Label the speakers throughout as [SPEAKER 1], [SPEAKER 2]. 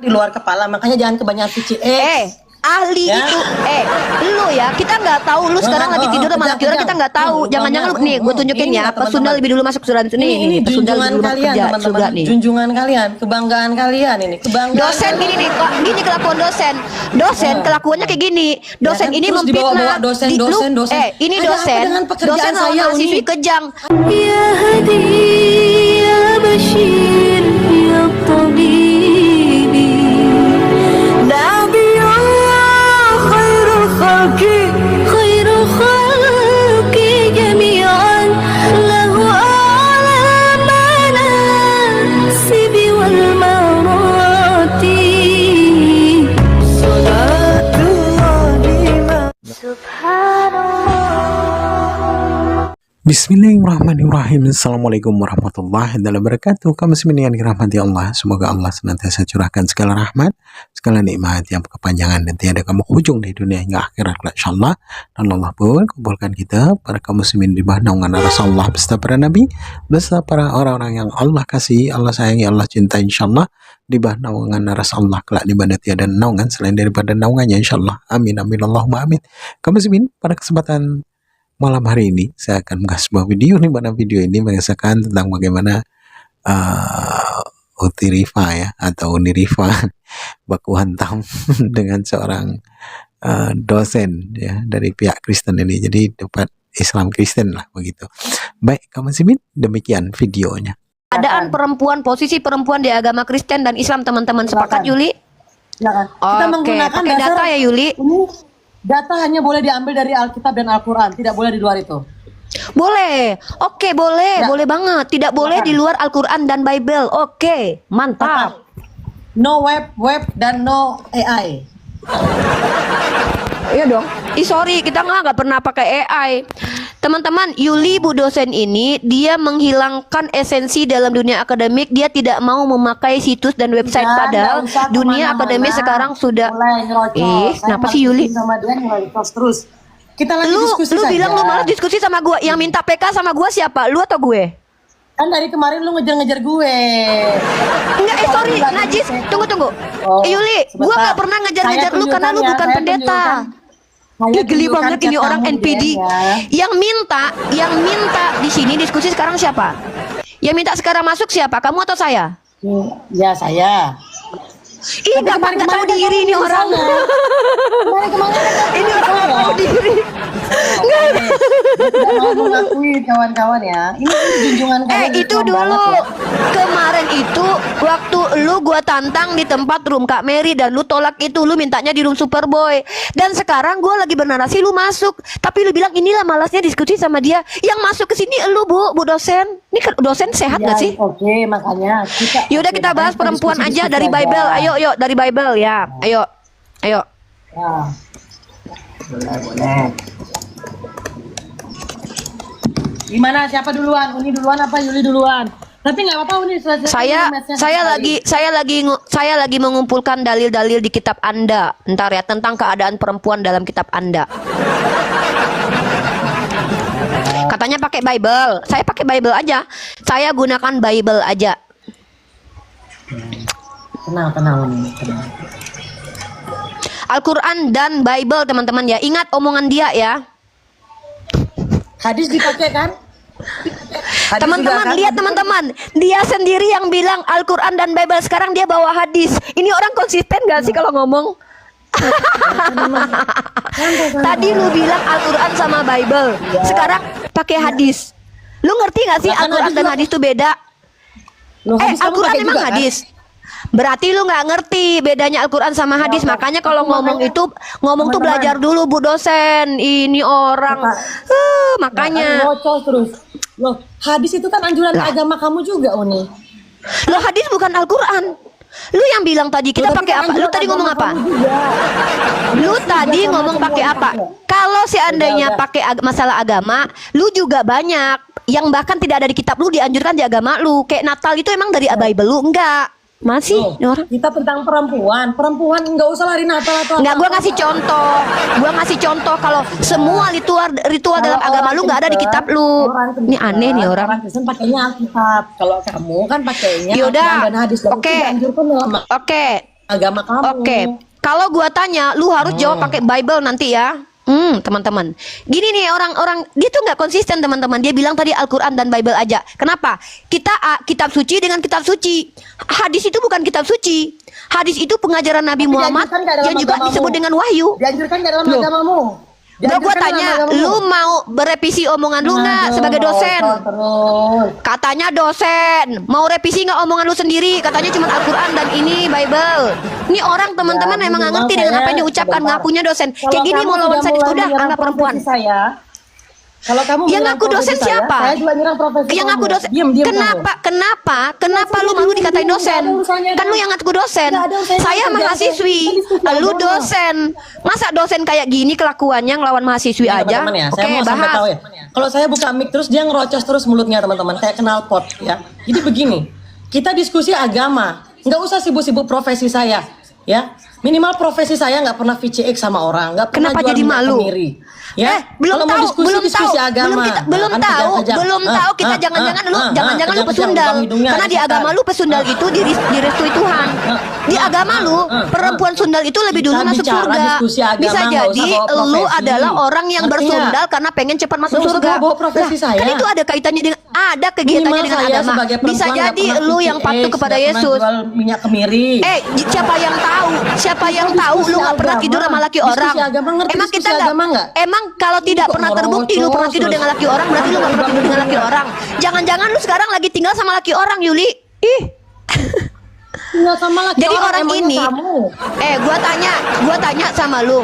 [SPEAKER 1] di luar kepala, makanya jangan kebanyakan VCX.
[SPEAKER 2] Ahli
[SPEAKER 1] Ya.
[SPEAKER 2] itu, lu ya, kita nggak tahu lu sekarang lagi tidur sama anak tidur, kita nggak tahu. Jangan-jangan lu nih, gue tunjukin ya, pesunda lebih dulu masuk surga
[SPEAKER 1] Ini
[SPEAKER 2] pesunda
[SPEAKER 1] junjungan
[SPEAKER 2] lebih dulu masuk
[SPEAKER 1] kalian,
[SPEAKER 2] kerja
[SPEAKER 1] teman-teman.
[SPEAKER 2] surga nih.
[SPEAKER 1] Junjungan kalian, kebanggaan kalian ini, kebanggaan.
[SPEAKER 2] Dosen gini nih, kok gini kelakuan dosen kelakuannya kayak gini. Dosen
[SPEAKER 1] Ya kan?
[SPEAKER 2] ini
[SPEAKER 1] Terus
[SPEAKER 2] memfitnah.
[SPEAKER 1] dibawa-bawa dosen.
[SPEAKER 2] Ini
[SPEAKER 1] Ada apa
[SPEAKER 2] dosen,
[SPEAKER 1] dengan pekerjaan
[SPEAKER 2] dosen
[SPEAKER 1] saya,
[SPEAKER 2] sama
[SPEAKER 1] Uni?
[SPEAKER 2] mahasiswi kejang.
[SPEAKER 3] يا هدي يا بشير يا طبيبي نبي الله خير الخلق جميعا له أعلى المناسب والمراتب صلاة الله سبحان الله.
[SPEAKER 4] Bismillahirrahmanirrahim. Assalamualaikum warahmatullahi wabarakatuh. Kaum muslimin yang dirahmati Allah, semoga Allah senantiasa curahkan segala rahmat, segala nikmat yang berkepanjangan dan tiada kamu ujung di dunia hingga akhirat insyaallah. Dan Allah pun kumpulkan kita para kaum muslimin di bawah naungan Rasulullah beserta para nabi, beserta para orang-orang yang Allah kasihi, Allah sayangi, Allah cintai insyaallah, di bawah naungan Rasulullah kelak di mana tiada naungan selain daripada naungannya insyaallah. Amin amin Allahumma amin. Kaum muslimin, pada kesempatan malam hari ini saya akan mengasih sebuah video, di mana video ini mengisahkan tentang bagaimana Uti Rifa ya, atau Uni Rifa baku hantam dengan seorang dosen ya dari pihak Kristen ini, jadi dapat Islam Kristen lah begitu. Baik kaum muslimin, demikian videonya.
[SPEAKER 2] Keadaan perempuan, posisi perempuan di agama Kristen dan Islam, teman-teman sepakat Yuli?
[SPEAKER 1] Silakan. Kita
[SPEAKER 2] Oke,
[SPEAKER 1] menggunakan
[SPEAKER 2] pakai
[SPEAKER 1] dasar
[SPEAKER 2] data ya Yuli?
[SPEAKER 1] Ini data hanya boleh diambil dari Alkitab dan Al-Quran, tidak boleh di luar itu.
[SPEAKER 2] Boleh, oke boleh,
[SPEAKER 1] Ya.
[SPEAKER 2] boleh banget. Tidak boleh di luar Al-Quran dan Bible. Oke, mantap.
[SPEAKER 1] No web dan no AI.
[SPEAKER 2] Iya dong. Sorry, kita nggak pernah pakai AI. Teman-teman, Yuli Bu dosen ini dia menghilangkan esensi dalam dunia akademik. Dia tidak mau memakai situs dan website,
[SPEAKER 1] Dan
[SPEAKER 2] padahal
[SPEAKER 1] nggak usah
[SPEAKER 2] dunia
[SPEAKER 1] kemana-mana.
[SPEAKER 2] akademik sekarang sudah.
[SPEAKER 1] Mulai nyerocos. Saya
[SPEAKER 2] Kenapa sih Yuli?
[SPEAKER 1] sama dia nyerocos terus. Kita lagi
[SPEAKER 2] Lu
[SPEAKER 1] diskusi saja.
[SPEAKER 2] bilang lu malah diskusi sama gua. Yang minta PK sama gua siapa? Lu atau gue?
[SPEAKER 1] Kan dari kemarin lu ngejar-ngejar gue.
[SPEAKER 2] Enggak, sorry, Najis. Tunggu.
[SPEAKER 1] Oh,
[SPEAKER 2] Yuli, gua
[SPEAKER 1] sebentar.
[SPEAKER 2] nggak pernah ngejar-ngejar
[SPEAKER 1] Saya
[SPEAKER 2] lu karena lu
[SPEAKER 1] tunjukkan ya,
[SPEAKER 2] bukan
[SPEAKER 1] saya
[SPEAKER 2] pendeta.
[SPEAKER 1] Saya
[SPEAKER 2] Geli
[SPEAKER 1] tunjukkan
[SPEAKER 2] banget
[SPEAKER 1] chat
[SPEAKER 2] ini orang
[SPEAKER 1] kamu,
[SPEAKER 2] NPD.
[SPEAKER 1] ya.
[SPEAKER 2] Yang minta di sini diskusi sekarang siapa? Yang minta sekarang masuk siapa? Kamu atau saya?
[SPEAKER 1] Ya saya.
[SPEAKER 2] Ih, nggak tahu
[SPEAKER 1] kan
[SPEAKER 2] diri ini orang.
[SPEAKER 1] Kemarin
[SPEAKER 2] Ini orang nggak tahu diri.
[SPEAKER 1] Tidak mau mengakui kawan-kawan ya. Ini junjungan kalian
[SPEAKER 2] Itu
[SPEAKER 1] Islam
[SPEAKER 2] dulu.
[SPEAKER 1] banget ya.
[SPEAKER 2] Kemarin itu waktu lu gua tantang di tempat room Kak Mary dan lu tolak itu, lu mintanya di room Superboy. Dan sekarang gua lagi bernarasi lu masuk, tapi lu bilang inilah malasnya diskusi sama dia. Yang masuk ke sini lu Bu dosen. Ini dosen sehat
[SPEAKER 1] Ya,
[SPEAKER 2] nggak sih?
[SPEAKER 1] Oke, makanya
[SPEAKER 2] Yaudah kita bahas perempuan aja dari Bible. Ayo dari Bible ya. Ayo.
[SPEAKER 1] Ya. Boleh. Gimana, siapa duluan? Uni duluan apa Yuli duluan? Tapi nggak apa-apa Uni, selesai.
[SPEAKER 2] Saya lagi mengumpulkan dalil-dalil di kitab Anda. Ntar ya, tentang keadaan perempuan dalam kitab Anda. Katanya pakai Bible. Saya pakai Bible aja. Saya gunakan Bible aja.
[SPEAKER 1] Tenang Uni, tenang.
[SPEAKER 2] Al-Quran dan Bible teman-teman ya. Ingat omongan dia ya.
[SPEAKER 1] Hadis dipakai kan? Hadis
[SPEAKER 2] Teman-teman
[SPEAKER 1] juga kan?
[SPEAKER 2] lihat teman-teman, dia sendiri yang bilang Al-Quran dan Bible, sekarang dia bawa hadis. Ini orang konsisten gak sih kalau ngomong? Tadi lu bilang Al-Quran sama Bible, sekarang pakai hadis. Lu ngerti gak sih
[SPEAKER 1] Bahkan
[SPEAKER 2] Al-Quran
[SPEAKER 1] hadis
[SPEAKER 2] dan
[SPEAKER 1] juga.
[SPEAKER 2] hadis itu beda?
[SPEAKER 1] Loh, hadis kamu
[SPEAKER 2] Al-Quran
[SPEAKER 1] pakai
[SPEAKER 2] emang
[SPEAKER 1] juga, kan?
[SPEAKER 2] hadis. Berarti lu nggak ngerti bedanya Al-Quran sama hadis. Makanya kalau ngomong tuh
[SPEAKER 1] teman-teman.
[SPEAKER 2] belajar dulu Bu dosen. Ini orang makanya.
[SPEAKER 1] Ngocos terus. Loh, hadis itu kan anjuran
[SPEAKER 2] Lah.
[SPEAKER 1] agama kamu juga Uni.
[SPEAKER 2] Lo hadis bukan Al-Quran. Lu yang bilang tadi kita
[SPEAKER 1] Loh, tapi
[SPEAKER 2] pakai
[SPEAKER 1] kan
[SPEAKER 2] apa? Lu
[SPEAKER 1] anjuran
[SPEAKER 2] tadi ngomong
[SPEAKER 1] agama
[SPEAKER 2] apa?
[SPEAKER 1] kamu juga.
[SPEAKER 2] Lu tadi
[SPEAKER 1] sama
[SPEAKER 2] ngomong
[SPEAKER 1] semua
[SPEAKER 2] pakai
[SPEAKER 1] yang
[SPEAKER 2] apa?
[SPEAKER 1] pakai.
[SPEAKER 2] Kalau seandainya
[SPEAKER 1] Udah.
[SPEAKER 2] pakai masalah agama, lu juga banyak yang bahkan tidak ada di kitab lu dianjurkan di agama lu. Kayak Natal itu emang dari Bible lu enggak? Masih
[SPEAKER 1] Loh,
[SPEAKER 2] ini orang.
[SPEAKER 1] kita tentang perempuan nggak usah lari Natal atau
[SPEAKER 2] Enggak, gua
[SPEAKER 1] apa-apa.
[SPEAKER 2] ngasih contoh. Gua ngasih contoh kalau semua ritual dalam
[SPEAKER 1] Kalau
[SPEAKER 2] agama
[SPEAKER 1] orang
[SPEAKER 2] lu nggak ada di
[SPEAKER 1] Kristen,
[SPEAKER 2] kitab lu.
[SPEAKER 1] orang
[SPEAKER 2] Ini aneh nih orang.
[SPEAKER 1] Orang Kristen pakainya Alkitab. Kalau kamu kan pakainya
[SPEAKER 2] Yaudah.
[SPEAKER 1] Al-Quran dan hadis. Dan
[SPEAKER 2] Oke.
[SPEAKER 1] itu dianjurkan dalam
[SPEAKER 2] Oke,
[SPEAKER 1] agama kamu.
[SPEAKER 2] Oke, kalau gua tanya, lu harus jawab pakai Bible nanti ya. Teman-teman. Gini nih orang-orang dia tuh nggak konsisten teman-teman. Dia bilang tadi Al-Quran dan Bible aja. Kenapa? Kita kitab suci dengan kitab suci. Hadis itu bukan kitab suci. Hadis itu pengajaran Nabi Muhammad
[SPEAKER 1] dianjurkan nggak dalam
[SPEAKER 2] yang juga
[SPEAKER 1] agamamu?
[SPEAKER 2] disebut dengan wahyu.
[SPEAKER 1] Dianjurkan nggak dalam
[SPEAKER 2] Loh.
[SPEAKER 1] agamamu?
[SPEAKER 2] Udah gua tanya, lu mau berevisi omongan lu nggak sebagai dosen?
[SPEAKER 1] Terus.
[SPEAKER 2] Katanya dosen, mau revisi nggak omongan lu sendiri? Katanya cuma Al-Quran dan ini Bible. Ini orang teman-teman emang nggak ngerti dengan apa yang diucapkan, ngakunya dosen. Kayak gini mau lawan sadis, udah anggap perempuan.
[SPEAKER 1] Saya, kalau kamu
[SPEAKER 2] Yang
[SPEAKER 1] menyerang
[SPEAKER 2] ngaku dosen
[SPEAKER 1] profesi
[SPEAKER 2] siapa?
[SPEAKER 1] Saya juga nyerang profesi
[SPEAKER 2] Yang
[SPEAKER 1] kamu.
[SPEAKER 2] ngaku dosen.
[SPEAKER 1] Diam,
[SPEAKER 2] Kenapa lu malu dikatain dosen? Kan lu yang ngaku dosen. Saya mahasiswi, lu dosen. Masa dosen kayak gini kelakuannya ngelawan mahasiswi aja?
[SPEAKER 1] Teman-teman ya, saya
[SPEAKER 2] Oke,
[SPEAKER 1] mau sampai tahu
[SPEAKER 2] bahas.
[SPEAKER 1] ya. Kalau saya buka mic terus dia ngerocos terus mulutnya teman-teman, kayak knalpot ya. Jadi begini, kita diskusi agama, nggak usah sibuk-sibuk profesi saya, ya. Minimal profesi saya nggak pernah VCX sama orang, nggak pernah
[SPEAKER 2] Kenapa
[SPEAKER 1] jual
[SPEAKER 2] jadi
[SPEAKER 1] minyak
[SPEAKER 2] malu?
[SPEAKER 1] kemiri. Ya,
[SPEAKER 2] belum
[SPEAKER 1] kalau mau
[SPEAKER 2] tahu,
[SPEAKER 1] diskusi,
[SPEAKER 2] belum
[SPEAKER 1] diskusi
[SPEAKER 2] tahu,
[SPEAKER 1] agama.
[SPEAKER 2] belum
[SPEAKER 1] Kan
[SPEAKER 2] tahu,
[SPEAKER 1] kejam-kejam.
[SPEAKER 2] belum tahu kita jangan-jangan lu, jangan-jangan lu
[SPEAKER 1] kejam-kejam,
[SPEAKER 2] pesundal,
[SPEAKER 1] bang hidungnya
[SPEAKER 2] karena di
[SPEAKER 1] ada
[SPEAKER 2] agama
[SPEAKER 1] setan.
[SPEAKER 2] lu pesundal itu direstui Tuhan. Di agama lu perempuan sundal itu lebih dulu
[SPEAKER 1] Kita
[SPEAKER 2] masuk
[SPEAKER 1] bicara
[SPEAKER 2] surga.
[SPEAKER 1] diskusi agama,
[SPEAKER 2] Bisa
[SPEAKER 1] nggak
[SPEAKER 2] jadi
[SPEAKER 1] usah bawa
[SPEAKER 2] lu
[SPEAKER 1] profesi.
[SPEAKER 2] adalah orang yang
[SPEAKER 1] Ngerti
[SPEAKER 2] bersundal
[SPEAKER 1] nggak?
[SPEAKER 2] karena pengen cepat masuk
[SPEAKER 1] Nggak usah
[SPEAKER 2] surga.
[SPEAKER 1] bawa profesi saya.
[SPEAKER 2] Kan itu ada kaitannya dengan kegiatannya
[SPEAKER 1] Minimal
[SPEAKER 2] dengan
[SPEAKER 1] saya
[SPEAKER 2] agama.
[SPEAKER 1] sebagai perempuan
[SPEAKER 2] Bisa
[SPEAKER 1] nggak
[SPEAKER 2] jadi
[SPEAKER 1] pernah
[SPEAKER 2] lu yang
[SPEAKER 1] VCX,
[SPEAKER 2] patuh kepada
[SPEAKER 1] nggak pernah
[SPEAKER 2] Yesus.
[SPEAKER 1] jual minyak kemiri.
[SPEAKER 2] Siapa yang tahu? Siapa yang tahu lu nggak pernah tidur sama laki
[SPEAKER 1] Diskusi
[SPEAKER 2] orang?
[SPEAKER 1] agama, ngerti
[SPEAKER 2] Emang
[SPEAKER 1] diskusi
[SPEAKER 2] kita
[SPEAKER 1] agama nggak?
[SPEAKER 2] Emang kalau tidak
[SPEAKER 1] Kok
[SPEAKER 2] pernah terbukti lu pernah tidur dengan laki orang, berarti lu nggak pernah tidur dengan laki orang. Jangan-jangan lu sekarang lagi tinggal sama laki orang, Yuli. Ih.
[SPEAKER 1] Nggak sama laki
[SPEAKER 2] Jadi orang
[SPEAKER 1] emangnya
[SPEAKER 2] ini,
[SPEAKER 1] kamu.
[SPEAKER 2] gua tanya sama lu.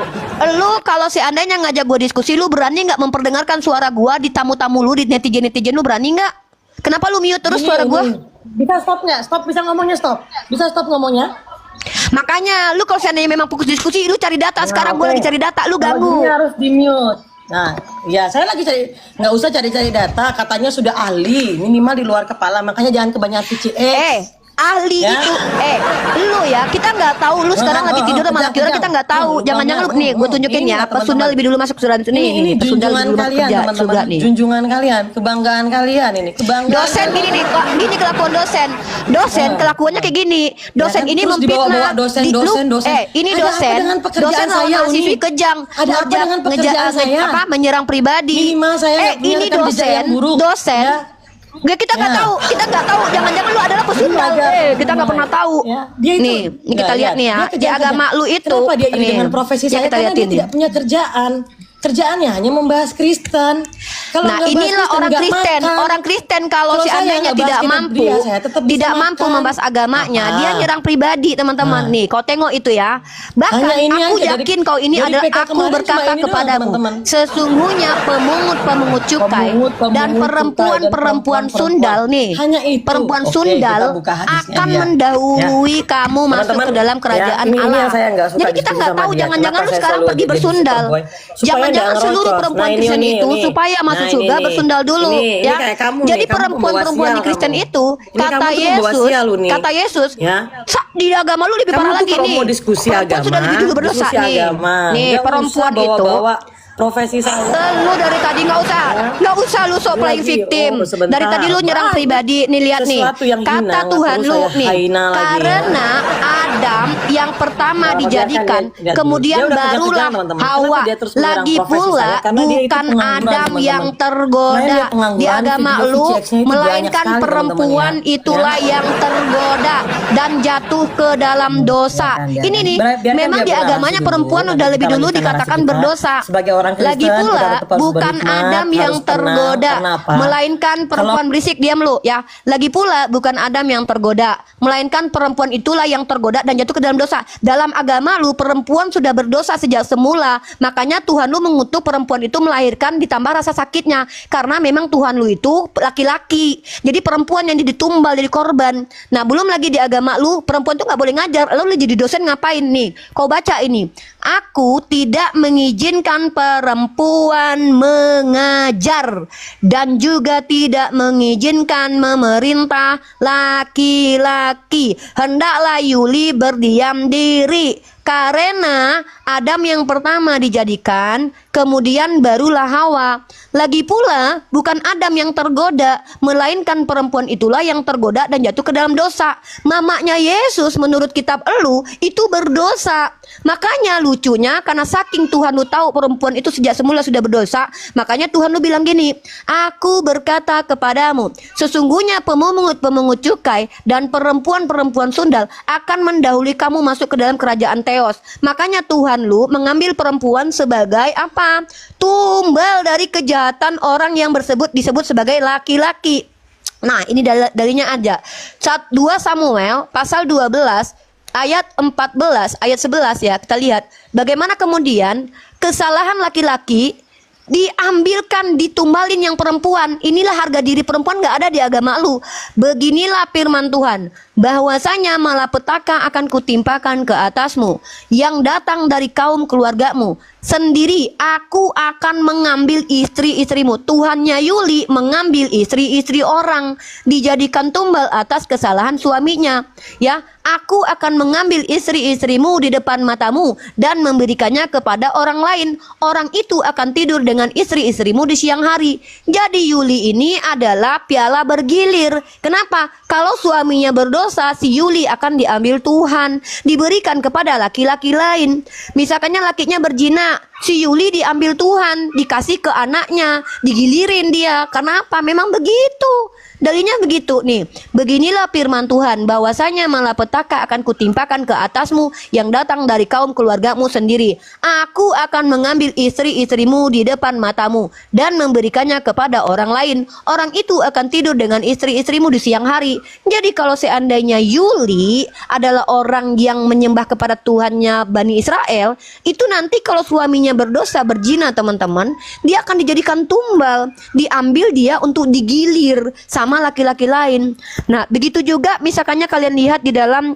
[SPEAKER 2] Lu kalau seandainya ngajak gua diskusi, lu berani nggak memperdengarkan suara gua di tamu-tamu lu, di netizen-netizen lu, berani nggak? Kenapa lu mute terus
[SPEAKER 1] Ini,
[SPEAKER 2] suara gua?
[SPEAKER 1] ini. Bisa stop nggak? Stop, bisa ngomongnya stop. Bisa stop ngomongnya?
[SPEAKER 2] Makanya lu kalau seandainya memang fokus diskusi, lu cari data. Sekarang gua
[SPEAKER 1] oke.
[SPEAKER 2] lagi cari data, lu
[SPEAKER 1] Kalau
[SPEAKER 2] ganggu.
[SPEAKER 1] gini harus di mute. Nah, ya saya lagi cari, nggak usah cari-cari data. Katanya sudah ahli, minimal di luar kepala. Makanya jangan kebanyakan VCX.
[SPEAKER 2] Ahli
[SPEAKER 1] Ya.
[SPEAKER 2] itu lu ya, kita nggak tahu lu sekarang lagi tidur sama laki orang, kita nggak tahu. Jangan-jangan lu nih, gue tunjukin ya, pesundal lebih dulu masuk surga
[SPEAKER 1] Ini
[SPEAKER 2] pesundal
[SPEAKER 1] junjungan
[SPEAKER 2] lebih dulu masuk
[SPEAKER 1] kalian
[SPEAKER 2] kerja
[SPEAKER 1] teman-teman,
[SPEAKER 2] surga nih.
[SPEAKER 1] junjungan kalian, kebanggaan kalian ini, kebanggaan.
[SPEAKER 2] Dosen gini nih, kok gini kelakuan dosen kelakuannya kayak gini. Dosen
[SPEAKER 1] kan?
[SPEAKER 2] ini
[SPEAKER 1] Terus dibawa-bawa
[SPEAKER 2] memfitnah.
[SPEAKER 1] dosen,
[SPEAKER 2] Lu-
[SPEAKER 1] dosen.
[SPEAKER 2] ini
[SPEAKER 1] Ada apa
[SPEAKER 2] dosen,
[SPEAKER 1] dengan pekerjaan
[SPEAKER 2] dosen lawan
[SPEAKER 1] saya,
[SPEAKER 2] mahasiswi
[SPEAKER 1] Uni?
[SPEAKER 2] kejam,
[SPEAKER 1] Ada apa dengan pekerjaan saya?
[SPEAKER 2] menyerang pribadi.
[SPEAKER 1] Minimal saya nggak punya
[SPEAKER 2] Ini
[SPEAKER 1] rekam jejak yang buruk,
[SPEAKER 2] dosen.
[SPEAKER 1] ya.
[SPEAKER 2] Nggak, kita nggak
[SPEAKER 1] Ya.
[SPEAKER 2] tahu, jangan-jangan lu adalah pesundal. Kita nggak pernah tahu.
[SPEAKER 1] Ya, dia itu,
[SPEAKER 2] Nih, ini kita lihat nih ya,
[SPEAKER 1] dia
[SPEAKER 2] di
[SPEAKER 1] kejam-kejam.
[SPEAKER 2] agama lu itu.
[SPEAKER 1] Kenapa dia iri
[SPEAKER 2] nih,
[SPEAKER 1] dengan profesi
[SPEAKER 2] ya
[SPEAKER 1] saya?
[SPEAKER 2] kita
[SPEAKER 1] Karena
[SPEAKER 2] liatin
[SPEAKER 1] dia
[SPEAKER 2] nih.
[SPEAKER 1] tidak punya kerjaan. Kerjaannya hanya membahas Kristen. Kalau
[SPEAKER 2] Nah,
[SPEAKER 1] nggak bahas
[SPEAKER 2] inilah orang
[SPEAKER 1] nggak
[SPEAKER 2] Kristen.
[SPEAKER 1] makan.
[SPEAKER 2] Orang Kristen kalau
[SPEAKER 1] Kalau saya
[SPEAKER 2] seandainya
[SPEAKER 1] nggak bahas
[SPEAKER 2] tidak
[SPEAKER 1] kitab
[SPEAKER 2] mampu,
[SPEAKER 1] dia, saya tetap bisa
[SPEAKER 2] tidak mampu
[SPEAKER 1] makan.
[SPEAKER 2] membahas agamanya,
[SPEAKER 1] Apa?
[SPEAKER 2] dia nyerang pribadi, teman-teman. Nih, kau tengok itu ya. Bahkan
[SPEAKER 1] Hanya ini
[SPEAKER 2] aku
[SPEAKER 1] aja
[SPEAKER 2] yakin
[SPEAKER 1] dari-
[SPEAKER 2] kau ini
[SPEAKER 1] dari
[SPEAKER 2] adalah
[SPEAKER 1] PK
[SPEAKER 2] aku
[SPEAKER 1] kemarin cuma
[SPEAKER 2] berkata
[SPEAKER 1] ini doang,
[SPEAKER 2] kepadamu,
[SPEAKER 1] teman-teman.
[SPEAKER 2] sesungguhnya pemungut cukai
[SPEAKER 1] Pemungut
[SPEAKER 2] dan
[SPEAKER 1] cukai
[SPEAKER 2] perempuan-perempuan
[SPEAKER 1] dan
[SPEAKER 2] sundal nih,
[SPEAKER 1] hanya itu.
[SPEAKER 2] perempuan
[SPEAKER 1] Oke,
[SPEAKER 2] sundal
[SPEAKER 1] kita buka hadisnya
[SPEAKER 2] akan
[SPEAKER 1] dia.
[SPEAKER 2] mendahului kamu masuk
[SPEAKER 1] Teman-teman,
[SPEAKER 2] ke dalam kerajaan
[SPEAKER 1] ini
[SPEAKER 2] Allah.
[SPEAKER 1] yang saya nggak suka
[SPEAKER 2] Jadi kita
[SPEAKER 1] diskusi
[SPEAKER 2] nggak
[SPEAKER 1] sama
[SPEAKER 2] tahu,
[SPEAKER 1] dia.
[SPEAKER 2] jangan-jangan
[SPEAKER 1] Kenapa
[SPEAKER 2] lu
[SPEAKER 1] saya
[SPEAKER 2] sekarang
[SPEAKER 1] selalu
[SPEAKER 2] pergi
[SPEAKER 1] jadi
[SPEAKER 2] bersundal.
[SPEAKER 1] Superboy? Supaya
[SPEAKER 2] Jangan-jangan
[SPEAKER 1] nggak
[SPEAKER 2] seluruh
[SPEAKER 1] ngerocos.
[SPEAKER 2] perempuan
[SPEAKER 1] Nah,
[SPEAKER 2] Kristen
[SPEAKER 1] ini.
[SPEAKER 2] itu supaya masuk
[SPEAKER 1] Nah,
[SPEAKER 2] surga
[SPEAKER 1] ini.
[SPEAKER 2] bersundal dulu
[SPEAKER 1] Ini
[SPEAKER 2] ya.
[SPEAKER 1] kayak kamu
[SPEAKER 2] Jadi
[SPEAKER 1] nih, kamu
[SPEAKER 2] perempuan
[SPEAKER 1] pembawa sial
[SPEAKER 2] Kristen
[SPEAKER 1] kamu.
[SPEAKER 2] itu
[SPEAKER 1] Ini
[SPEAKER 2] kata
[SPEAKER 1] kamu tuh pembawa
[SPEAKER 2] Yesus,
[SPEAKER 1] sial lu nih.
[SPEAKER 2] kata Yesus,
[SPEAKER 1] Ya.
[SPEAKER 2] di agama lu lebih
[SPEAKER 1] Kamu
[SPEAKER 2] parah
[SPEAKER 1] tuh
[SPEAKER 2] lagi
[SPEAKER 1] kalau
[SPEAKER 2] nih.
[SPEAKER 1] mau diskusi
[SPEAKER 2] Perempuan
[SPEAKER 1] agama,
[SPEAKER 2] sudah lebih dulu berdosa
[SPEAKER 1] diskusi
[SPEAKER 2] nih.
[SPEAKER 1] agama.
[SPEAKER 2] Nih
[SPEAKER 1] Nggak
[SPEAKER 2] perempuan
[SPEAKER 1] usah
[SPEAKER 2] itu.
[SPEAKER 1] bawa-bawa profesi saya.
[SPEAKER 2] Lu dari tadi nggak usah lu sok playing
[SPEAKER 1] Lagi,
[SPEAKER 2] victim.
[SPEAKER 1] sebentar.
[SPEAKER 2] Dari tadi lu nyerang
[SPEAKER 1] Apa?
[SPEAKER 2] pribadi. Nih lihat nih.
[SPEAKER 1] Sesuatu yang hina,
[SPEAKER 2] Kata
[SPEAKER 1] nggak
[SPEAKER 2] Tuhan
[SPEAKER 1] perlu
[SPEAKER 2] lu
[SPEAKER 1] saya
[SPEAKER 2] nih.
[SPEAKER 1] hina lagi, ya.
[SPEAKER 2] Karena Adam yang pertama
[SPEAKER 1] Nah,
[SPEAKER 2] dijadikan,
[SPEAKER 1] biarkan dia-
[SPEAKER 2] kemudian
[SPEAKER 1] dia udah
[SPEAKER 2] barulah
[SPEAKER 1] kejam-kejam, teman-teman.
[SPEAKER 2] Hawa.
[SPEAKER 1] Kenapa dia terus menyerang
[SPEAKER 2] Lagi
[SPEAKER 1] profesi
[SPEAKER 2] pula
[SPEAKER 1] saya? Karena dia itu
[SPEAKER 2] bukan
[SPEAKER 1] pengangguran,
[SPEAKER 2] Adam
[SPEAKER 1] teman-teman.
[SPEAKER 2] yang
[SPEAKER 1] Selain
[SPEAKER 2] tergoda
[SPEAKER 1] dia pengangguran,
[SPEAKER 2] di agama
[SPEAKER 1] video
[SPEAKER 2] lu,
[SPEAKER 1] VCX-nya itu banyak
[SPEAKER 2] melainkan
[SPEAKER 1] sekali,
[SPEAKER 2] perempuan
[SPEAKER 1] teman-teman, ya.
[SPEAKER 2] itulah yang tergoda dan jatuh ke dalam dosa.
[SPEAKER 1] Biarkan,
[SPEAKER 2] Ini nih,
[SPEAKER 1] biarkan
[SPEAKER 2] memang
[SPEAKER 1] dia
[SPEAKER 2] di
[SPEAKER 1] bernarasi
[SPEAKER 2] agamanya
[SPEAKER 1] dulu,
[SPEAKER 2] perempuan
[SPEAKER 1] nanti
[SPEAKER 2] udah
[SPEAKER 1] kita
[SPEAKER 2] lebih dulu
[SPEAKER 1] lanjutkan narasi
[SPEAKER 2] dikatakan
[SPEAKER 1] kita.
[SPEAKER 2] berdosa.
[SPEAKER 1] Sebagai orang Kristen,
[SPEAKER 2] Lagi
[SPEAKER 1] kita
[SPEAKER 2] pula
[SPEAKER 1] tetap harus
[SPEAKER 2] bukan
[SPEAKER 1] berhikmat,
[SPEAKER 2] Adam yang
[SPEAKER 1] harus tenang.
[SPEAKER 2] tergoda,
[SPEAKER 1] Kenapa?
[SPEAKER 2] melainkan perempuan berisik. Diam lu ya. Lagi pula bukan Adam yang tergoda, melainkan perempuan itulah yang tergoda dan jatuh ke dalam dosa. Dalam agama lu perempuan sudah berdosa sejak semula. Makanya Tuhan lu mengutuk perempuan itu melahirkan ditambah rasa sakitnya. Karena memang Tuhan lu itu laki-laki. Jadi perempuan yang ditumbal jadi korban. Nah, belum lagi di agama lu perempuan tuh nggak boleh ngajar. Lu jadi dosen ngapain nih? Kau baca ini. Aku tidak mengizinkan perempuan mengajar dan juga tidak mengizinkan memerintah laki-laki. Hendaklah Yuli berdiam diri. Karena Adam yang pertama dijadikan, kemudian barulah Hawa. Lagi pula bukan Adam yang tergoda, melainkan perempuan itulah yang tergoda dan jatuh ke dalam dosa. Mamanya Yesus menurut kitab Elu itu berdosa. Makanya lucunya, karena saking Tuhan lu tahu perempuan itu sejak semula sudah berdosa, makanya Tuhan lu bilang gini, aku berkata kepadamu, sesungguhnya pemungut cukai dan perempuan-perempuan sundal akan mendahului kamu masuk ke dalam kerajaan Theos. Makanya Tuhan lu mengambil perempuan sebagai apa? Tumbal dari kejahatan orang yang disebut sebagai laki-laki. Nah, ini dalilnya aja. 2 Samuel pasal 12 ayat 14, ayat 11 ya. Kita lihat bagaimana kemudian kesalahan laki-laki diambilkan, ditumbalin yang perempuan. Inilah harga diri perempuan gak ada di agama lu. Beginilah firman Tuhan, bahwasanya malapetaka akan kutimpakan ke atasmu yang datang dari kaum keluargamu sendiri. Aku akan mengambil istri-istrimu. Tuhannya Yuli mengambil istri-istri orang, dijadikan tumbal atas kesalahan suaminya. Ya, aku akan mengambil istri-istrimu di depan matamu dan memberikannya kepada orang lain. Orang itu akan tidur dengan istri-istrimu di siang hari. Jadi Yuli ini adalah piala bergilir. Kenapa? Kalau suaminya berdosa, si Yuli akan diambil Tuhan, diberikan kepada laki-laki lain. Misalkannya lakinya berzina, si Yuli diambil Tuhan, dikasih ke anaknya, digilirin dia. Kenapa? Memang begitu. Dalilnya begitu nih. Beginilah firman Tuhan, bahwasanya malapetaka akan kutimpakan ke atasmu yang datang dari kaum keluargamu sendiri. Aku akan mengambil istri-istrimu di depan matamu dan memberikannya kepada orang lain. Orang itu akan tidur dengan istri-istrimu di siang hari. Jadi kalau seandainya Yuli adalah orang yang menyembah kepada Tuhannya Bani Israel, itu nanti kalau suaminya berdosa, berzina teman-teman, dia akan dijadikan tumbal, diambil dia untuk digilir sama laki-laki lain. Nah, begitu juga misalkannya kalian lihat di dalam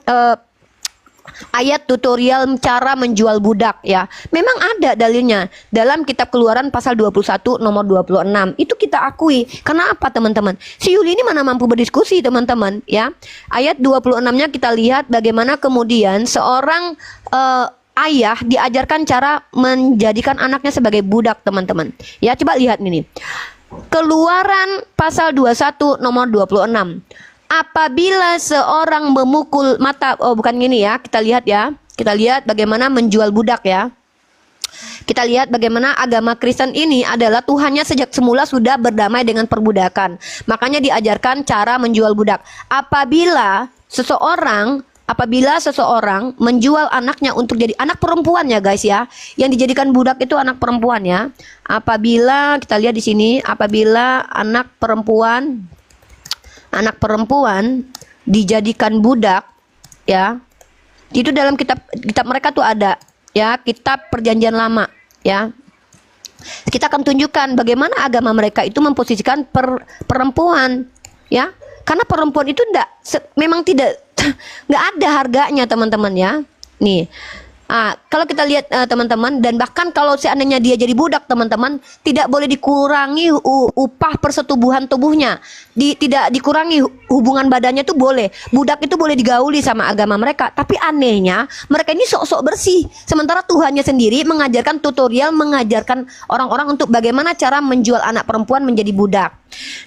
[SPEAKER 2] ayat tutorial cara menjual budak ya. Memang ada dalilnya dalam kitab Keluaran pasal 21 nomor 26. Itu kita akui. Kenapa teman-teman? Si Yuli ini mana mampu berdiskusi teman-teman ya. Ayat 26-nya kita lihat bagaimana kemudian seorang ayah diajarkan cara menjadikan anaknya sebagai budak teman-teman. Ya, coba lihat ini. Keluaran pasal 21 nomor 26. Apabila seorang memukul mata, bukan gini ya, kita lihat ya. Kita lihat bagaimana menjual budak ya. Kita lihat bagaimana agama Kristen ini adalah Tuhannya sejak semula sudah berdamai dengan perbudakan. Makanya diajarkan cara menjual budak. Apabila seseorang menjual anaknya untuk jadi anak perempuan ya guys ya, yang dijadikan budak itu anak perempuan ya. Apabila kita lihat di sini, apabila anak perempuan dijadikan budak ya, itu dalam kitab mereka tuh ada ya, kitab Perjanjian Lama ya. Kita akan tunjukkan bagaimana agama mereka itu memposisikan perempuan ya, karena perempuan itu memang tidak nggak ada harganya teman-teman ya. Nih, kalau kita lihat teman-teman, dan bahkan kalau seandainya dia jadi budak teman-teman, tidak boleh dikurangi upah persetubuhan tubuhnya, tidak dikurangi hubungan badannya tuh boleh. Budak itu boleh digauli sama agama mereka. Tapi anehnya mereka ini sok-sok bersih, sementara Tuhannya sendiri mengajarkan tutorial, mengajarkan orang-orang untuk bagaimana cara menjual anak perempuan menjadi budak.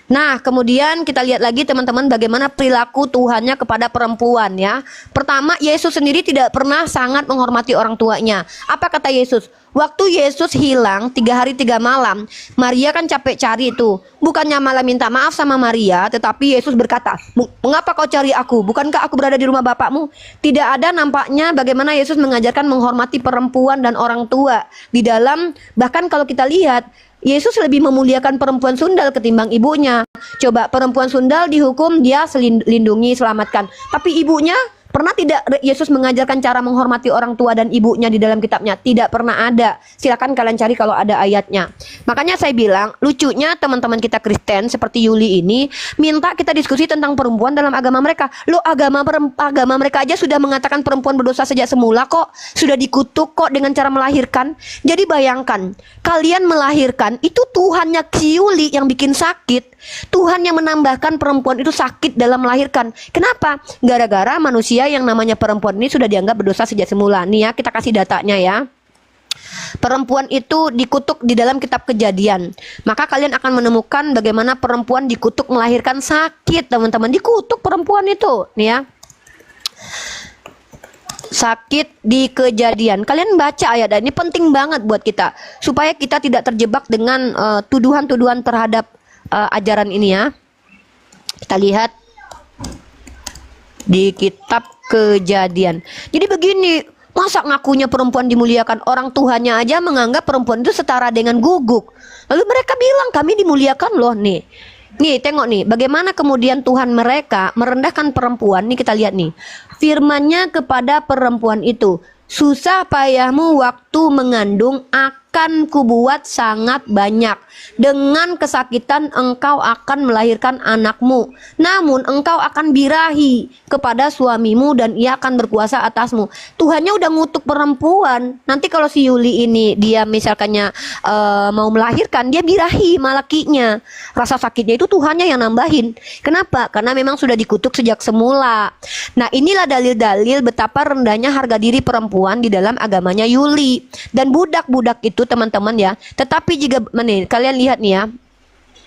[SPEAKER 2] Nah, kemudian kita lihat lagi teman-teman bagaimana perilaku Tuhannya kepada perempuan ya. Pertama, Yesus sendiri tidak pernah sangat menghormati orang tuanya. Apa kata Yesus? Waktu Yesus hilang 3 hari 3 malam, Maria kan capek cari itu. Bukannya malah minta maaf sama Maria, tetapi Yesus berkata, mengapa kau cari aku? Bukankah aku berada di rumah bapakmu? Tidak ada nampaknya bagaimana Yesus mengajarkan menghormati perempuan dan orang tua. Di dalam, bahkan kalau kita lihat, Yesus lebih memuliakan perempuan sundal ketimbang ibunya. Coba perempuan sundal dihukum, dia lindungi, selamatkan. Tapi ibunya, pernah tidak Yesus mengajarkan cara menghormati orang tua dan ibunya di dalam kitabnya? Tidak pernah ada. Silakan kalian cari kalau ada ayatnya. Makanya saya bilang, lucunya teman-teman kita Kristen seperti Yuli ini minta kita diskusi tentang perempuan dalam agama mereka. Loh, agama mereka aja sudah mengatakan perempuan berdosa sejak semula kok. Sudah dikutuk kok dengan cara melahirkan. Jadi bayangkan, kalian melahirkan, itu Tuhannya Yuli yang bikin sakit. Tuhan yang menambahkan perempuan itu sakit dalam melahirkan. Kenapa? Gara-gara manusia yang namanya perempuan ini sudah dianggap berdosa sejak semula. Nih ya, kita kasih datanya ya. Perempuan itu dikutuk di dalam kitab Kejadian. Maka kalian akan menemukan bagaimana perempuan dikutuk melahirkan sakit, teman-teman. Dikutuk perempuan itu, nih ya. Sakit di Kejadian. Kalian baca ayat ini penting banget buat kita supaya kita tidak terjebak dengan tuduhan-tuduhan terhadap ajaran ini ya. Kita lihat di kitab Kejadian. Jadi begini, masa ngakunya perempuan dimuliakan, orang Tuhannya aja menganggap perempuan itu setara dengan guguk. Lalu mereka bilang kami dimuliakan loh nih. Nih tengok nih bagaimana kemudian Tuhan mereka merendahkan perempuan. Nih kita lihat nih. Firman-Nya kepada perempuan itu, susah payahmu waktu mengandung akan kubuat sangat banyak. Dengan kesakitan engkau akan melahirkan anakmu. Namun engkau akan birahi kepada suamimu dan ia akan berkuasa atasmu. Tuhannya udah ngutuk perempuan. Nanti kalau si Yuli ini dia misalkannya mau melahirkan, dia birahi malakinya. Rasa sakitnya itu Tuhannya yang nambahin. Kenapa? Karena memang sudah dikutuk sejak semula. Nah inilah dalil-dalil betapa rendahnya harga diri perempuan di dalam agamanya Yuli. Dan budak-budak itu teman-teman ya. Tetapi jika kalian lihat nih ya.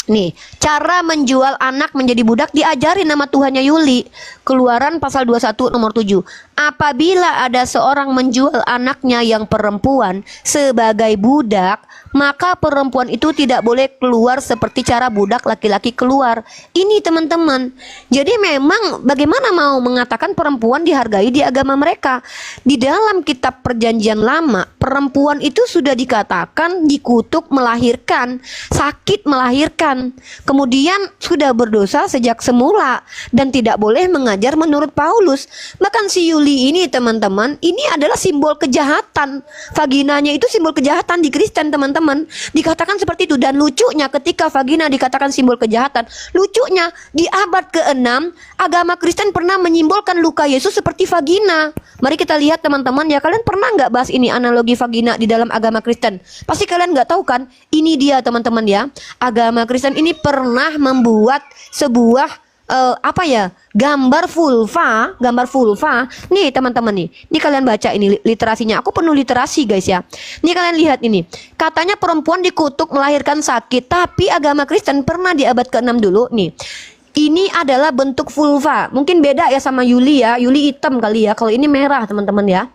[SPEAKER 2] Nih, cara menjual anak menjadi budak diajarin nama Tuhannya Yuli. Keluaran pasal 21 nomor 7. Apabila ada seorang menjual anaknya yang perempuan sebagai budak, maka perempuan itu tidak boleh keluar seperti cara budak laki-laki keluar. Ini teman-teman. Jadi memang bagaimana mau mengatakan perempuan dihargai di agama mereka? Di dalam kitab Perjanjian Lama, perempuan itu sudah dikatakan dikutuk melahirkan, sakit melahirkan. Kemudian sudah berdosa sejak semula dan tidak boleh mengajar menurut Paulus. Bahkan si Yuli ini teman-teman, ini adalah simbol kejahatan. Vaginanya itu simbol kejahatan di Kristen teman-teman. Dikatakan seperti itu. Dan lucunya ketika vagina dikatakan simbol kejahatan, lucunya di abad ke-6 agama Kristen pernah menyimbolkan luka Yesus seperti vagina. Mari kita lihat teman-teman ya. Kalian pernah nggak bahas ini analogi vagina di dalam agama Kristen? Pasti kalian nggak tahu kan? Ini dia teman-teman ya. Agama Kristen ini pernah membuat sebuah gambar vulva. Nih teman-teman nih. Ini kalian baca ini literasinya. Aku penuh literasi guys ya. Nih kalian lihat ini. Katanya perempuan dikutuk melahirkan sakit, tapi agama Kristen pernah di abad ke-6 dulu nih. Ini adalah bentuk vulva. Mungkin beda ya sama Yuli ya. Yuli hitam kali ya. Kalau ini merah teman-teman ya.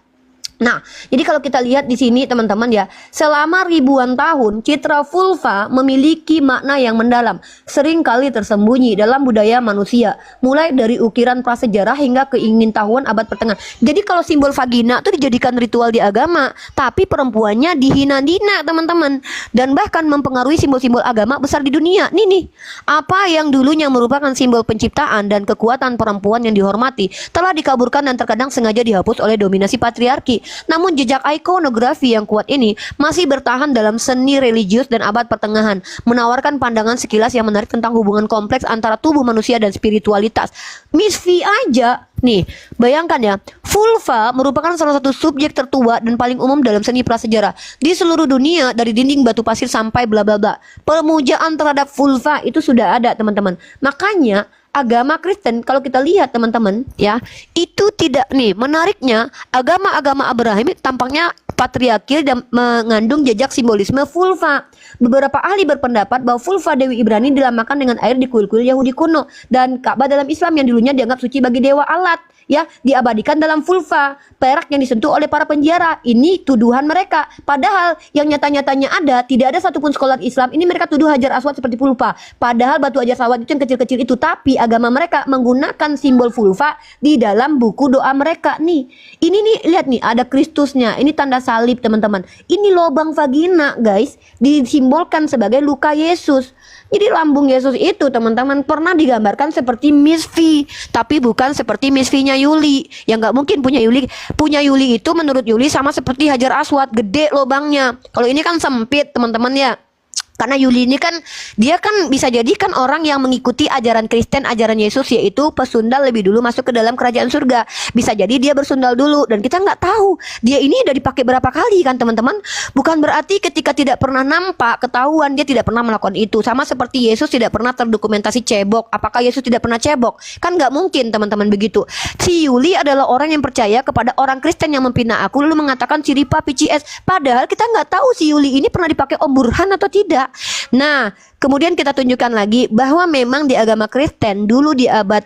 [SPEAKER 2] Nah, jadi kalau kita lihat di sini teman-teman ya, selama ribuan tahun citra vulva memiliki makna yang mendalam, sering kali tersembunyi dalam budaya manusia, mulai dari ukiran prasejarah hingga keingintahuan abad pertengahan. Jadi kalau simbol vagina itu dijadikan ritual di agama, tapi perempuannya dihina-hina teman-teman, dan bahkan mempengaruhi simbol-simbol agama besar di dunia. Nih, apa yang dulunya merupakan simbol penciptaan dan kekuatan perempuan yang dihormati, telah dikaburkan dan terkadang sengaja dihapus oleh dominasi patriarki. Namun jejak ikonografi yang kuat ini masih bertahan dalam seni religius dan abad pertengahan, menawarkan pandangan sekilas yang menarik tentang hubungan kompleks antara tubuh manusia dan spiritualitas. Miss V aja nih, bayangkan ya, vulva merupakan salah satu subjek tertua dan paling umum dalam seni prasejarah di seluruh dunia, dari dinding batu pasir sampai bla bla bla. Pemujaan terhadap vulva itu sudah ada teman-teman. Makanya agama Kristen kalau kita lihat teman-teman ya, itu tidak, nih menariknya, agama-agama Abraham tampaknya patriarkil dan mengandung jejak simbolisme vulva. Beberapa ahli berpendapat bahwa vulva Dewi Ibrani dilamakan dengan air di kuil-kuil Yahudi kuno, dan Ka'bah dalam Islam yang dulunya dianggap suci bagi dewa alat ya, diabadikan dalam vulva, perak yang disentuh oleh para penjara. Ini tuduhan mereka, padahal yang nyata-nyatanya ada, tidak ada satupun scholar Islam ini mereka tuduh Hajar Aswad seperti vulva, padahal batu Hajar Aswad itu yang kecil-kecil itu, tapi agama mereka menggunakan simbol vulva di dalam buku doa mereka. Nih, ini nih, lihat nih, ada Kristusnya, ini tanda salib teman-teman, ini lubang vagina guys, disimbolkan sebagai luka Yesus. Jadi lambung Yesus itu teman-teman pernah digambarkan seperti Miss V, tapi bukan seperti Miss V-nya Yuli. Yang nggak mungkin punya Yuli itu menurut Yuli sama seperti Hajar Aswad, gede lubangnya. Kalau ini kan sempit teman-teman ya. Karena Yuli ini kan dia kan bisa jadi kan orang yang mengikuti ajaran Kristen, ajaran Yesus, yaitu pesundal lebih dulu masuk ke dalam kerajaan surga. Bisa jadi dia bersundal dulu dan kita nggak tahu dia ini udah dipakai berapa kali kan teman-teman. Bukan berarti ketika tidak pernah nampak ketahuan dia tidak pernah melakukan itu. Sama seperti Yesus tidak pernah terdokumentasi cebok. Apakah Yesus tidak pernah cebok? Kan nggak mungkin teman-teman begitu. Si Yuli adalah orang yang percaya kepada orang Kristen yang mempina aku lalu mengatakan Ciripa PCS. Padahal kita nggak tahu si Yuli ini pernah dipakai Om Burhan atau tidak. Nah, kemudian kita tunjukkan lagi bahwa memang di agama Kristen dulu di abad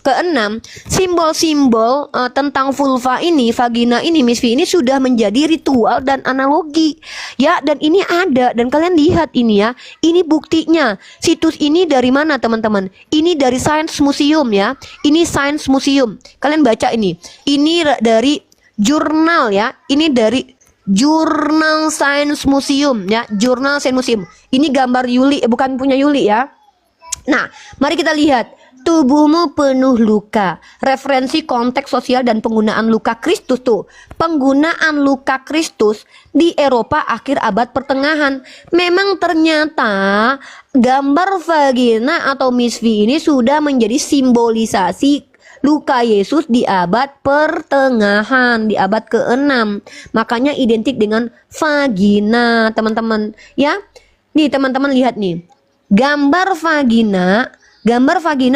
[SPEAKER 2] ke-6 simbol-simbol tentang vulva ini, vagina ini, misfi ini sudah menjadi ritual dan analogi. Ya, dan ini ada dan kalian lihat ini ya. Ini buktinya. Situs ini dari mana teman-teman? Ini dari Science Museum ya. Ini Science Museum. Kalian baca ini. Ini dari jurnal ya. Ini dari Jurnal Science Museum ya, Jurnal Science Museum. Ini gambar Yuli, bukan punya Yuli ya. Nah, mari kita lihat. Tubuhmu penuh luka. Referensi konteks sosial dan penggunaan luka Kristus tuh. Penggunaan luka Kristus di Eropa akhir abad pertengahan. Memang ternyata gambar vagina atau misfi ini sudah menjadi simbolisasi luka Yesus di abad pertengahan, di abad ke-6. Makanya identik dengan vagina, teman-teman. Ya, nih teman-teman lihat nih. Gambar vagina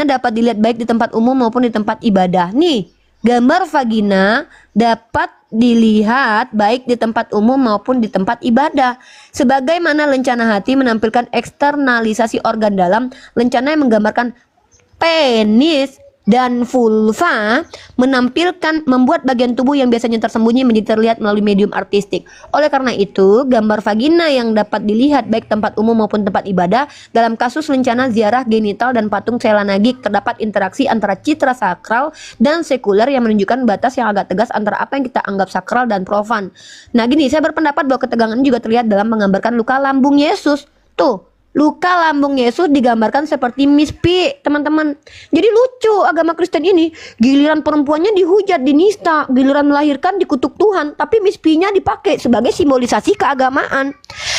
[SPEAKER 2] dapat dilihat baik di tempat umum maupun di tempat ibadah. Nih, gambar vagina dapat dilihat baik di tempat umum maupun di tempat ibadah. Sebagaimana lencana hati menampilkan eksternalisasi organ dalam, lencana yang menggambarkan penis dan vulva membuat bagian tubuh yang biasanya tersembunyi menjadi terlihat melalui medium artistik. Oleh karena itu, gambar vagina yang dapat dilihat baik tempat umum maupun tempat ibadah, dalam kasus lencana ziarah genital dan patung Selanagik, terdapat interaksi antara citra sakral dan sekuler yang menunjukkan batas yang agak tegas antara apa yang kita anggap sakral dan profan. Nah gini, saya berpendapat bahwa ketegangan ini juga terlihat dalam menggambarkan luka lambung Yesus. Tuh, luka lambung Yesus digambarkan seperti mispi, teman-teman. Jadi lucu agama Kristen ini. Giliran perempuannya dihujat, dinista, giliran melahirkan dikutuk Tuhan, tapi mispinya dipakai sebagai simbolisasi keagamaan.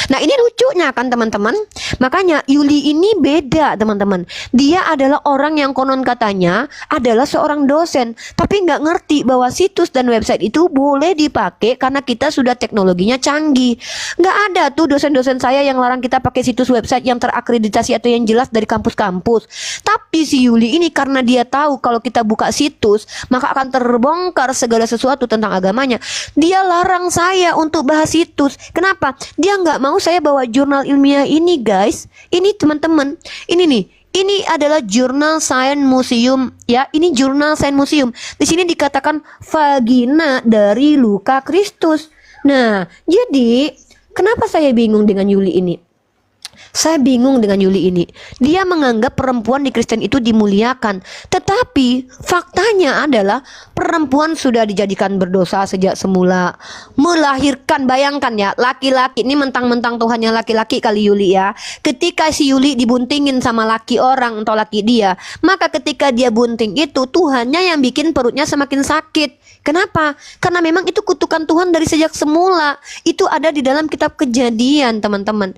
[SPEAKER 2] Nah ini lucunya kan teman-teman. Makanya Yuli ini beda teman-teman. Dia adalah orang yang konon katanya adalah seorang dosen, tapi nggak ngerti bahwa situs dan website itu boleh dipakai karena kita sudah teknologinya canggih. Nggak ada tuh dosen-dosen saya yang larang kita pakai situs website yang terakreditasi atau yang jelas dari kampus-kampus. Tapi si Yuli ini karena dia tahu kalau kita buka situs maka akan terbongkar segala sesuatu tentang agamanya, dia larang saya untuk bahas situs. Kenapa? Dia nggak mau saya bawa jurnal ilmiah ini guys. Ini teman-teman, ini nih, ini adalah Jurnal Science Museum ya. Ini Jurnal Science Museum. Di sini dikatakan vagina dari luka Kristus. Nah, jadi kenapa saya bingung dengan Yuli ini? Saya bingung dengan Yuli ini. Dia menganggap perempuan di Kristen itu dimuliakan. Tetapi faktanya adalah perempuan sudah dijadikan berdosa sejak semula. Melahirkan, bayangkan ya, laki-laki. Ini mentang-mentang Tuhannya laki-laki kali Yuli ya. Ketika si Yuli dibuntingin sama laki orang atau laki dia, maka ketika dia bunting itu, Tuhannya yang bikin perutnya semakin sakit. Kenapa? Karena memang itu kutukan Tuhan dari sejak semula. Itu ada di dalam kitab Kejadian teman-teman.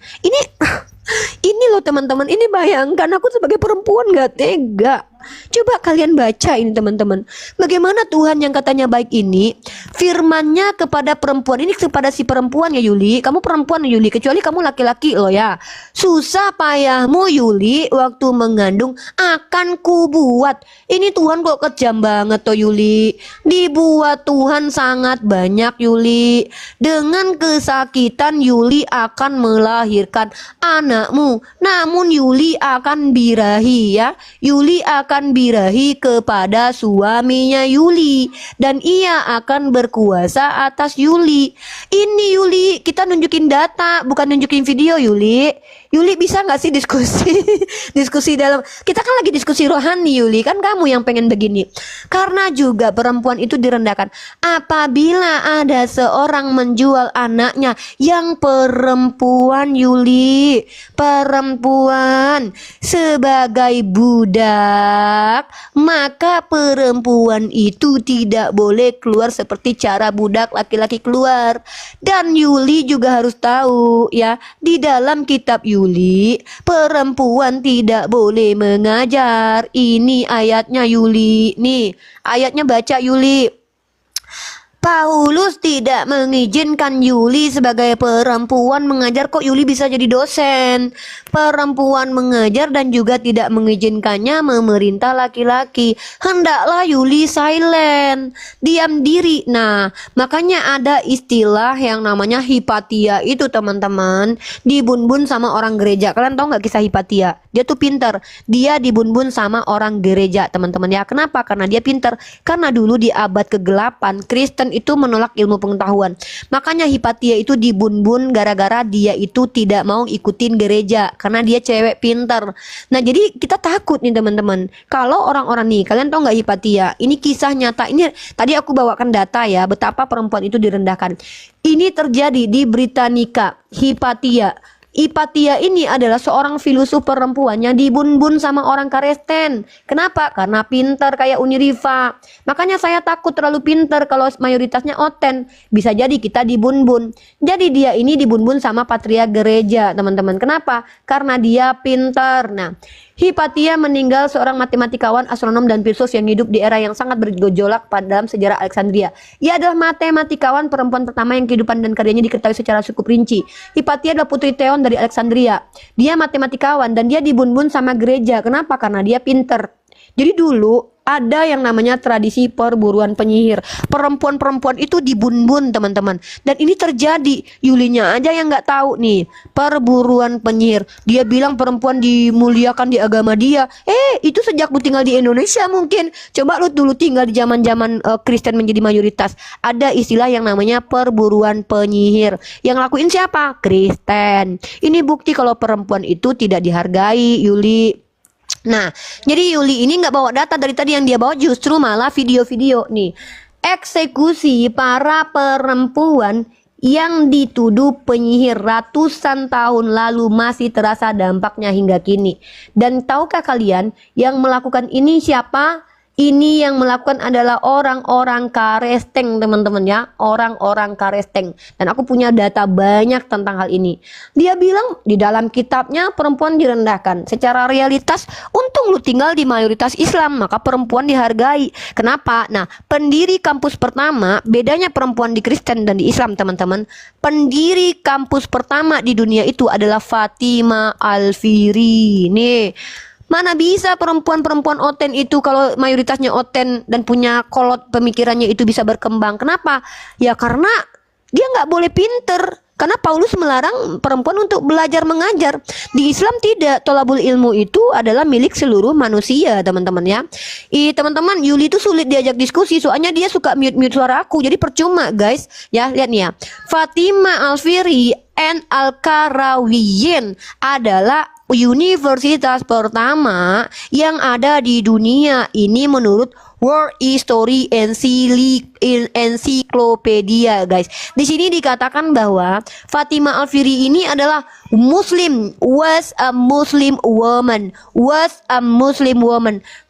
[SPEAKER 2] Ini loh teman-teman, ini bayangkan aku sebagai perempuan gak tega. Coba kalian baca ini teman-teman. Bagaimana Tuhan yang katanya baik ini firmannya kepada perempuan ini, kepada si perempuan ya Yuli. Kamu perempuan ya Yuli, kecuali kamu laki-laki loh ya. Susah payahmu Yuli waktu mengandung akan kubuat. Ini Tuhan kok kejam banget toh Yuli. Dibuat Tuhan sangat banyak Yuli. Dengan kesakitan Yuli akan melahirkan anakmu. Namun Yuli akan birahi ya. Yuli akan birahi kepada suaminya Yuli dan ia akan berkuasa atas Yuli. Ini Yuli, kita nunjukin data bukan nunjukin video Yuli. Yuli bisa nggak sih diskusi dalam, kita kan lagi diskusi rohani Yuli, kan kamu yang pengen begini. Karena juga perempuan itu direndahkan. Apabila ada seorang menjual anaknya yang perempuan Yuli, perempuan sebagai budak, maka perempuan itu tidak boleh keluar seperti cara budak laki-laki keluar. Dan Yuli juga harus tahu ya, di dalam kitab Yuli Yuli, perempuan tidak boleh mengajar. Ini ayatnya Yuli. Nih, ayatnya baca Yuli. Paulus tidak mengizinkan Yuli sebagai perempuan mengajar. Kok Yuli bisa jadi dosen? Perempuan mengajar dan juga tidak mengizinkannya memerintah laki-laki. Hendaklah Yuli silent, diam diri. Nah, makanya ada istilah yang namanya Hipatia itu teman-teman. Dibunbun sama orang gereja. Kalian tahu nggak kisah Hipatia? Dia tuh pinter. Dia dibunbun sama orang gereja teman-teman ya. Kenapa? Karena dia pinter. Karena dulu di abad ke-8 Kristen itu menolak ilmu pengetahuan. Makanya Hipatia itu dibunbun gara-gara dia itu tidak mau ikutin gereja karena dia cewek pinter. Nah, jadi kita takut nih teman-teman. Kalau orang-orang nih, kalian tahu nggak Hipatia? Ini kisah nyata. Ini tadi aku bawakan data ya, betapa perempuan itu direndahkan. Ini terjadi di Britannica. Hipatia ini adalah seorang filosof perempuan yang dibunbun sama orang Kristen. Kenapa? Karena pinter kayak Uni Riva. Makanya saya takut terlalu pinter kalau mayoritasnya oten. Bisa jadi kita dibunbun. Jadi dia ini dibunbun sama patriark gereja, teman-teman. Kenapa? Karena dia pinter. Nah, Hipatia meninggal seorang matematikawan, astronom, dan filsuf yang hidup di era yang sangat bergejolak pada dalam sejarah Alexandria. Ia adalah matematikawan perempuan pertama yang kehidupan dan karyanya diketahui secara cukup rinci. Hipatia adalah putri Theon dari Alexandria. Dia matematikawan dan dia dibunbun sama gereja. Kenapa? Karena dia pinter. Jadi dulu ada yang namanya tradisi perburuan penyihir. Perempuan-perempuan itu dibunbun teman-teman. Dan ini terjadi. Yulinya aja yang nggak tahu nih. Perburuan penyihir. Dia bilang perempuan dimuliakan di agama dia. Itu sejak lu tinggal di Indonesia mungkin. Coba lu dulu tinggal di zaman-zaman Kristen menjadi mayoritas. Ada istilah yang namanya perburuan penyihir. Yang lakuin siapa? Kristen. Ini bukti kalau perempuan itu tidak dihargai, Yuli. Nah, jadi Yuli ini nggak bawa data dari tadi, yang dia bawa justru malah video-video nih. Eksekusi para perempuan yang dituduh penyihir ratusan tahun lalu masih terasa dampaknya hingga kini. Dan tahukah kalian yang melakukan ini siapa? Ini yang melakukan adalah orang-orang Karesteng teman-teman ya. Orang-orang Karesteng. Dan aku punya data banyak tentang hal ini. Dia bilang di dalam kitabnya perempuan direndahkan. Secara realitas untung lu tinggal di mayoritas Islam, maka perempuan dihargai. Kenapa? Nah, pendiri kampus pertama, bedanya perempuan di Kristen dan di Islam teman-teman. Pendiri kampus pertama di dunia itu adalah Fatimah Al-Firi. Nih, mana bisa perempuan-perempuan oten itu kalau mayoritasnya oten dan punya kolot pemikirannya itu bisa berkembang. Kenapa? Ya karena dia nggak boleh pinter. Karena Paulus melarang perempuan untuk belajar mengajar. Di Islam tidak. Tolabul ilmu itu adalah milik seluruh manusia teman-teman ya. Teman-teman, Yuli itu sulit diajak diskusi soalnya dia suka mute-mute suara aku. Jadi percuma guys. Ya lihat nih ya. Fatimah Al-Firi and Al-Karawiyin adalah universitas pertama yang ada di dunia ini menurut World History Encyclopedia guys. Di sini dikatakan bahwa Fatimah Al-Firi ini adalah Muslim, was a Muslim woman.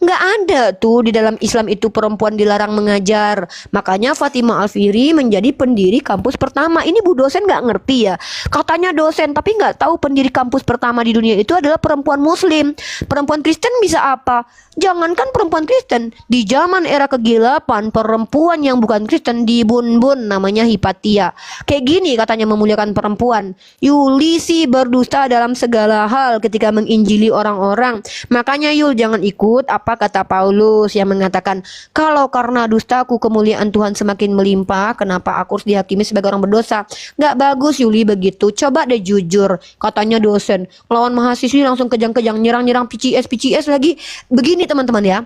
[SPEAKER 2] Nggak ada tuh di dalam Islam itu perempuan dilarang mengajar. Makanya Fatimah Al-Firi menjadi pendiri kampus pertama. Ini Bu dosen nggak ngerti ya. Katanya dosen tapi nggak tahu pendiri kampus pertama di dunia itu adalah perempuan Muslim. Perempuan Kristen bisa apa? Jangankan perempuan Kristen, di zaman era kegelapan perempuan yang bukan Kristen dibunbun namanya Hipatia. Kayak gini katanya memuliakan perempuan. Yulisi berdusta dalam segala hal ketika menginjili orang-orang. Makanya Yul jangan ikut apa kata Paulus yang mengatakan, kalau karena dustaku kemuliaan Tuhan semakin melimpah, kenapa aku harus dihakimi sebagai orang berdosa? Gak bagus Yuli begitu. Coba deh jujur. Katanya dosen lawan mahasiswi langsung kejang-kejang, nyerang-nyerang PCS lagi. Begini teman-teman ya.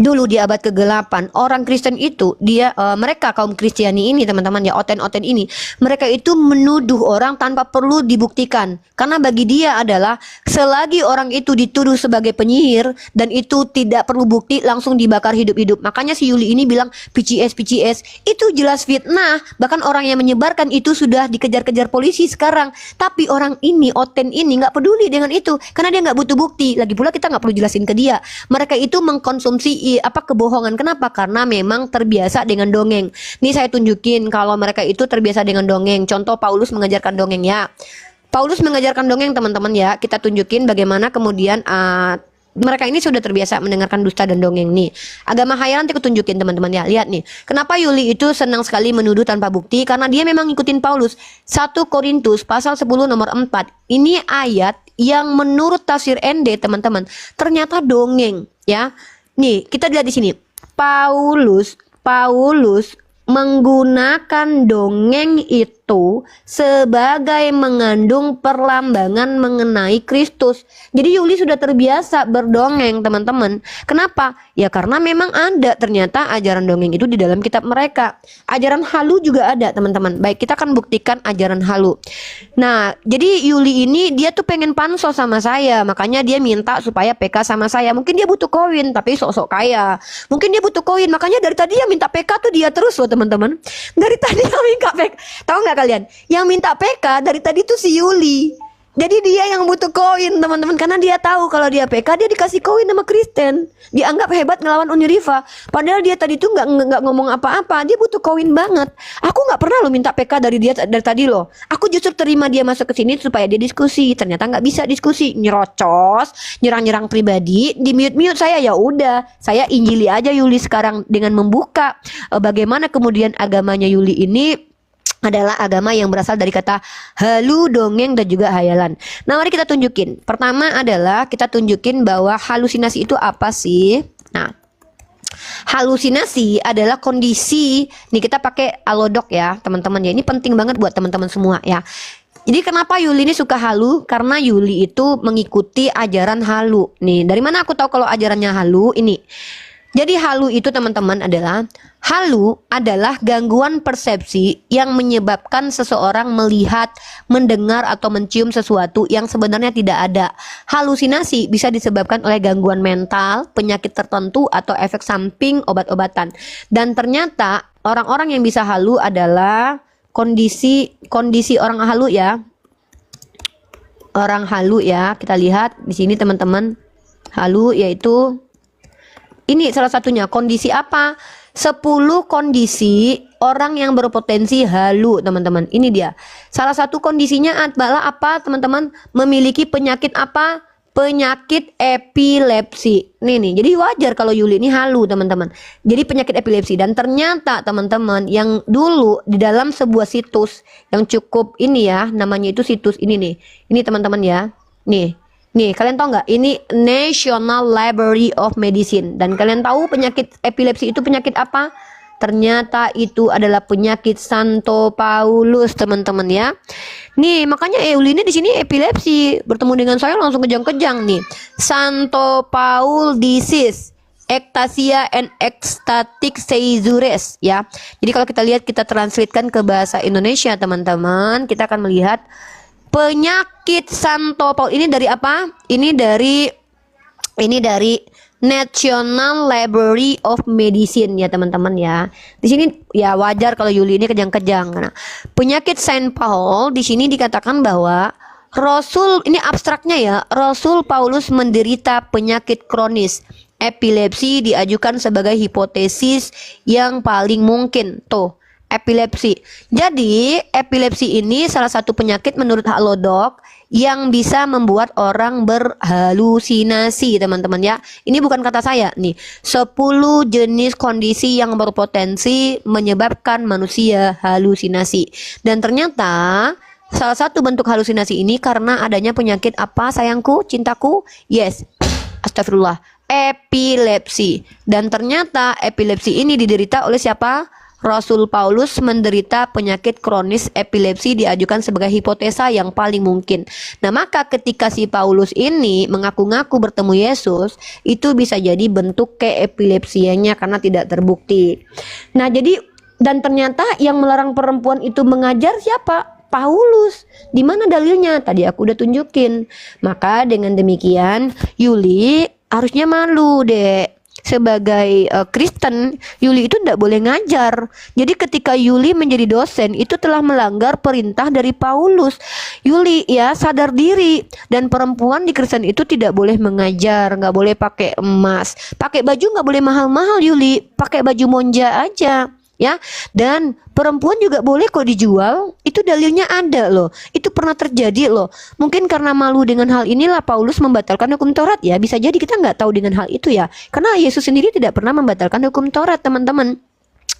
[SPEAKER 2] Dulu di abad ke-8 orang Kristen itu mereka kaum Kristiani ini teman-teman ya, oten-oten ini, mereka itu menuduh orang tanpa perlu dibuktikan. Karena bagi dia adalah selagi orang itu dituduh sebagai penyihir dan itu tidak perlu bukti, langsung dibakar hidup-hidup. Makanya si Yuli ini bilang PCS itu jelas fitnah. Bahkan orang yang menyebarkan itu sudah dikejar-kejar polisi sekarang. Tapi orang ini, oten ini nggak peduli dengan itu karena dia nggak butuh bukti. Lagi pula kita nggak perlu jelasin ke dia. Mereka itu mengkonsumsi kebohongan. Kenapa? Karena memang terbiasa dengan dongeng. Nih saya tunjukin kalau mereka itu terbiasa dengan dongeng. Contoh Paulus mengajarkan dongeng ya. Paulus mengajarkan dongeng teman-teman ya. Kita tunjukin bagaimana kemudian mereka ini sudah terbiasa mendengarkan dusta dan dongeng nih. Agama khayalan nanti aku tunjukin teman-teman ya. Lihat nih. Kenapa Yuli itu senang sekali menuduh tanpa bukti? Karena dia memang ngikutin Paulus. 1 Korintus pasal 10 nomor 4. Ini ayat yang menurut tafsir ND teman-teman ternyata dongeng ya. Nih, kita lihat di sini. Paulus menggunakan dongeng itu sebagai mengandung perlambangan mengenai Kristus. Jadi Yuli sudah terbiasa berdongeng teman-teman. Kenapa? Ya karena memang ada ternyata ajaran dongeng itu di dalam kitab mereka. Ajaran halu juga ada teman-teman. Baik, kita akan buktikan ajaran halu. Nah, jadi Yuli ini dia tuh pengen pansos sama saya. Makanya dia minta supaya PK sama saya. Mungkin dia butuh koin tapi sok-sok kaya. Mungkin dia butuh koin. Makanya dari tadi yang minta PK tuh dia terus loh teman-teman. Dari tadi yang minta PK. Tahu nggak kalian? Yang minta PK dari tadi tuh si Yuli. Jadi dia yang butuh koin teman-teman. Karena dia tahu kalau dia PK dia dikasih koin sama Kristen. Dianggap hebat ngelawan Uniriva. Padahal dia tadi tuh nggak ngomong apa-apa. Dia butuh koin banget. Aku nggak pernah lo minta PK dari dia dari tadi loh. Aku justru terima dia masuk ke sini supaya dia diskusi. Ternyata nggak bisa diskusi. Nyerocos, nyerang-nyerang pribadi, di mute saya. Ya udah, saya injili aja Yuli sekarang dengan membuka bagaimana kemudian agamanya Yuli ini adalah agama yang berasal dari kata halu, dongeng, dan juga hayalan. Nah, mari kita tunjukin. Pertama adalah kita tunjukin bahwa halusinasi itu apa sih? Nah, halusinasi adalah kondisi. Nih kita pakai alodok ya, teman-teman ya. Ini penting banget buat teman-teman semua ya. Jadi kenapa Yuli ini suka halu? Karena Yuli itu mengikuti ajaran halu. Nih, dari mana aku tahu kalau ajarannya halu? Ini. Jadi halu itu teman-teman adalah gangguan persepsi yang menyebabkan seseorang melihat, mendengar atau mencium sesuatu yang sebenarnya tidak ada. Halusinasi bisa disebabkan oleh gangguan mental, penyakit tertentu atau efek samping obat-obatan. Dan ternyata orang-orang yang bisa halu adalah kondisi orang halu ya. Orang halu ya, kita lihat di sini teman-teman. Halu yaitu ini salah satunya. Kondisi apa? 10 kondisi orang yang berpotensi halu teman-teman. Ini dia. Salah satu kondisinya adalah apa teman-teman? Memiliki penyakit apa? Penyakit epilepsi. Nih. Jadi wajar kalau Yuli ini halu teman-teman. Jadi penyakit epilepsi. Dan ternyata teman-teman yang dulu di dalam sebuah situs yang cukup ini ya. Namanya itu situs ini nih. Ini teman-teman ya. Nih, kalian tahu nggak? Ini National Library of Medicine. Dan kalian tahu penyakit epilepsi itu penyakit apa? Ternyata itu adalah penyakit Santo Paulus, teman-teman ya. Nih, makanya Yuli ini di sini epilepsi. Bertemu dengan saya langsung kejang-kejang nih. Santo Paul disease. Ectasia and ecstatic seizures ya. Jadi kalau kita lihat, kita translatekan ke bahasa Indonesia, teman-teman, kita akan melihat penyakit Santo Paul ini dari apa? Ini dari National Library of Medicine ya teman-teman ya. Di sini ya wajar kalau Yuli ini kejang-kejang. Nah, penyakit Saint Paul di sini dikatakan bahwa Rasul, ini abstraknya ya, Rasul Paulus menderita penyakit kronis. Epilepsi diajukan sebagai hipotesis yang paling mungkin. Tuh, epilepsi. Jadi epilepsi ini salah satu penyakit menurut Halodoc yang bisa membuat orang berhalusinasi teman-teman ya. Ini bukan kata saya nih. 10 jenis kondisi yang berpotensi menyebabkan manusia halusinasi. Dan ternyata salah satu bentuk halusinasi ini karena adanya penyakit apa sayangku, cintaku? Yes, astagfirullah, epilepsi. Dan ternyata epilepsi ini diderita oleh siapa? Rasul Paulus menderita penyakit kronis epilepsi diajukan sebagai hipotesa yang paling mungkin. Nah, maka ketika si Paulus ini mengaku-ngaku bertemu Yesus, itu bisa jadi bentuk keepilepsianya karena tidak terbukti. Nah, jadi dan ternyata yang melarang perempuan itu mengajar siapa? Paulus. Di mana dalilnya? Tadi aku udah tunjukin. Maka dengan demikian Yuli harusnya malu deh. Sebagai Kristen, Yuli itu tidak boleh ngajar. Jadi ketika Yuli menjadi dosen, itu telah melanggar perintah dari Paulus. Yuli ya sadar diri. Dan perempuan di Kristen itu tidak boleh mengajar, nggak boleh pakai emas, pakai baju nggak boleh mahal-mahal Yuli, pakai baju monja aja. Ya, dan perempuan juga boleh kok dijual. Itu dalilnya ada loh. Itu pernah terjadi loh. Mungkin karena malu dengan hal inilah Paulus membatalkan hukum Taurat ya. Bisa jadi kita nggak tahu dengan hal itu ya. Karena Yesus sendiri tidak pernah membatalkan hukum Taurat, teman-teman.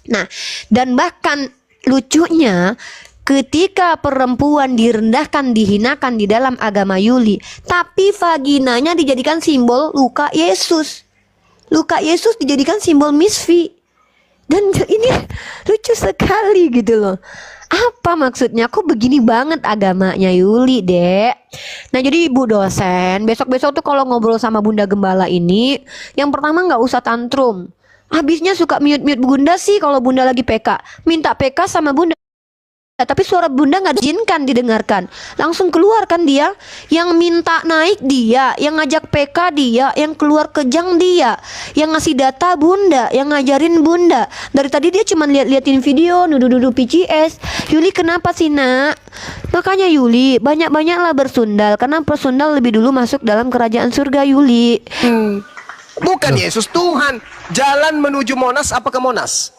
[SPEAKER 2] Nah, dan bahkan lucunya ketika perempuan direndahkan, dihinakan di dalam agama Yuli, tapi vaginanya dijadikan simbol luka Yesus. Luka Yesus dijadikan simbol misfi. Dan ini lucu sekali gitu loh. Apa maksudnya? Kok begini banget agamanya Yuli, Dek? Nah, jadi Ibu dosen, besok-besok tuh kalau ngobrol sama Bunda Gembala ini, yang pertama nggak usah tantrum. Habisnya suka mute-mute Bunda sih kalau Bunda lagi PK. Minta PK sama Bunda. Tapi suara Bunda nggak diizinkan didengarkan. Langsung keluarkan dia. Yang minta naik dia, yang ngajak PK dia, yang keluar kejang dia, yang ngasih data Bunda, yang ngajarin Bunda. Dari tadi dia cuma liatin video, nuduh-nuduh PCS. Yuli kenapa sih nak? Makanya Yuli banyak-banyaklah bersundal, karena bersundal lebih dulu masuk dalam kerajaan surga Yuli.
[SPEAKER 5] Bukan Yesus Tuhan. Jalan menuju Monas apa ke Monas?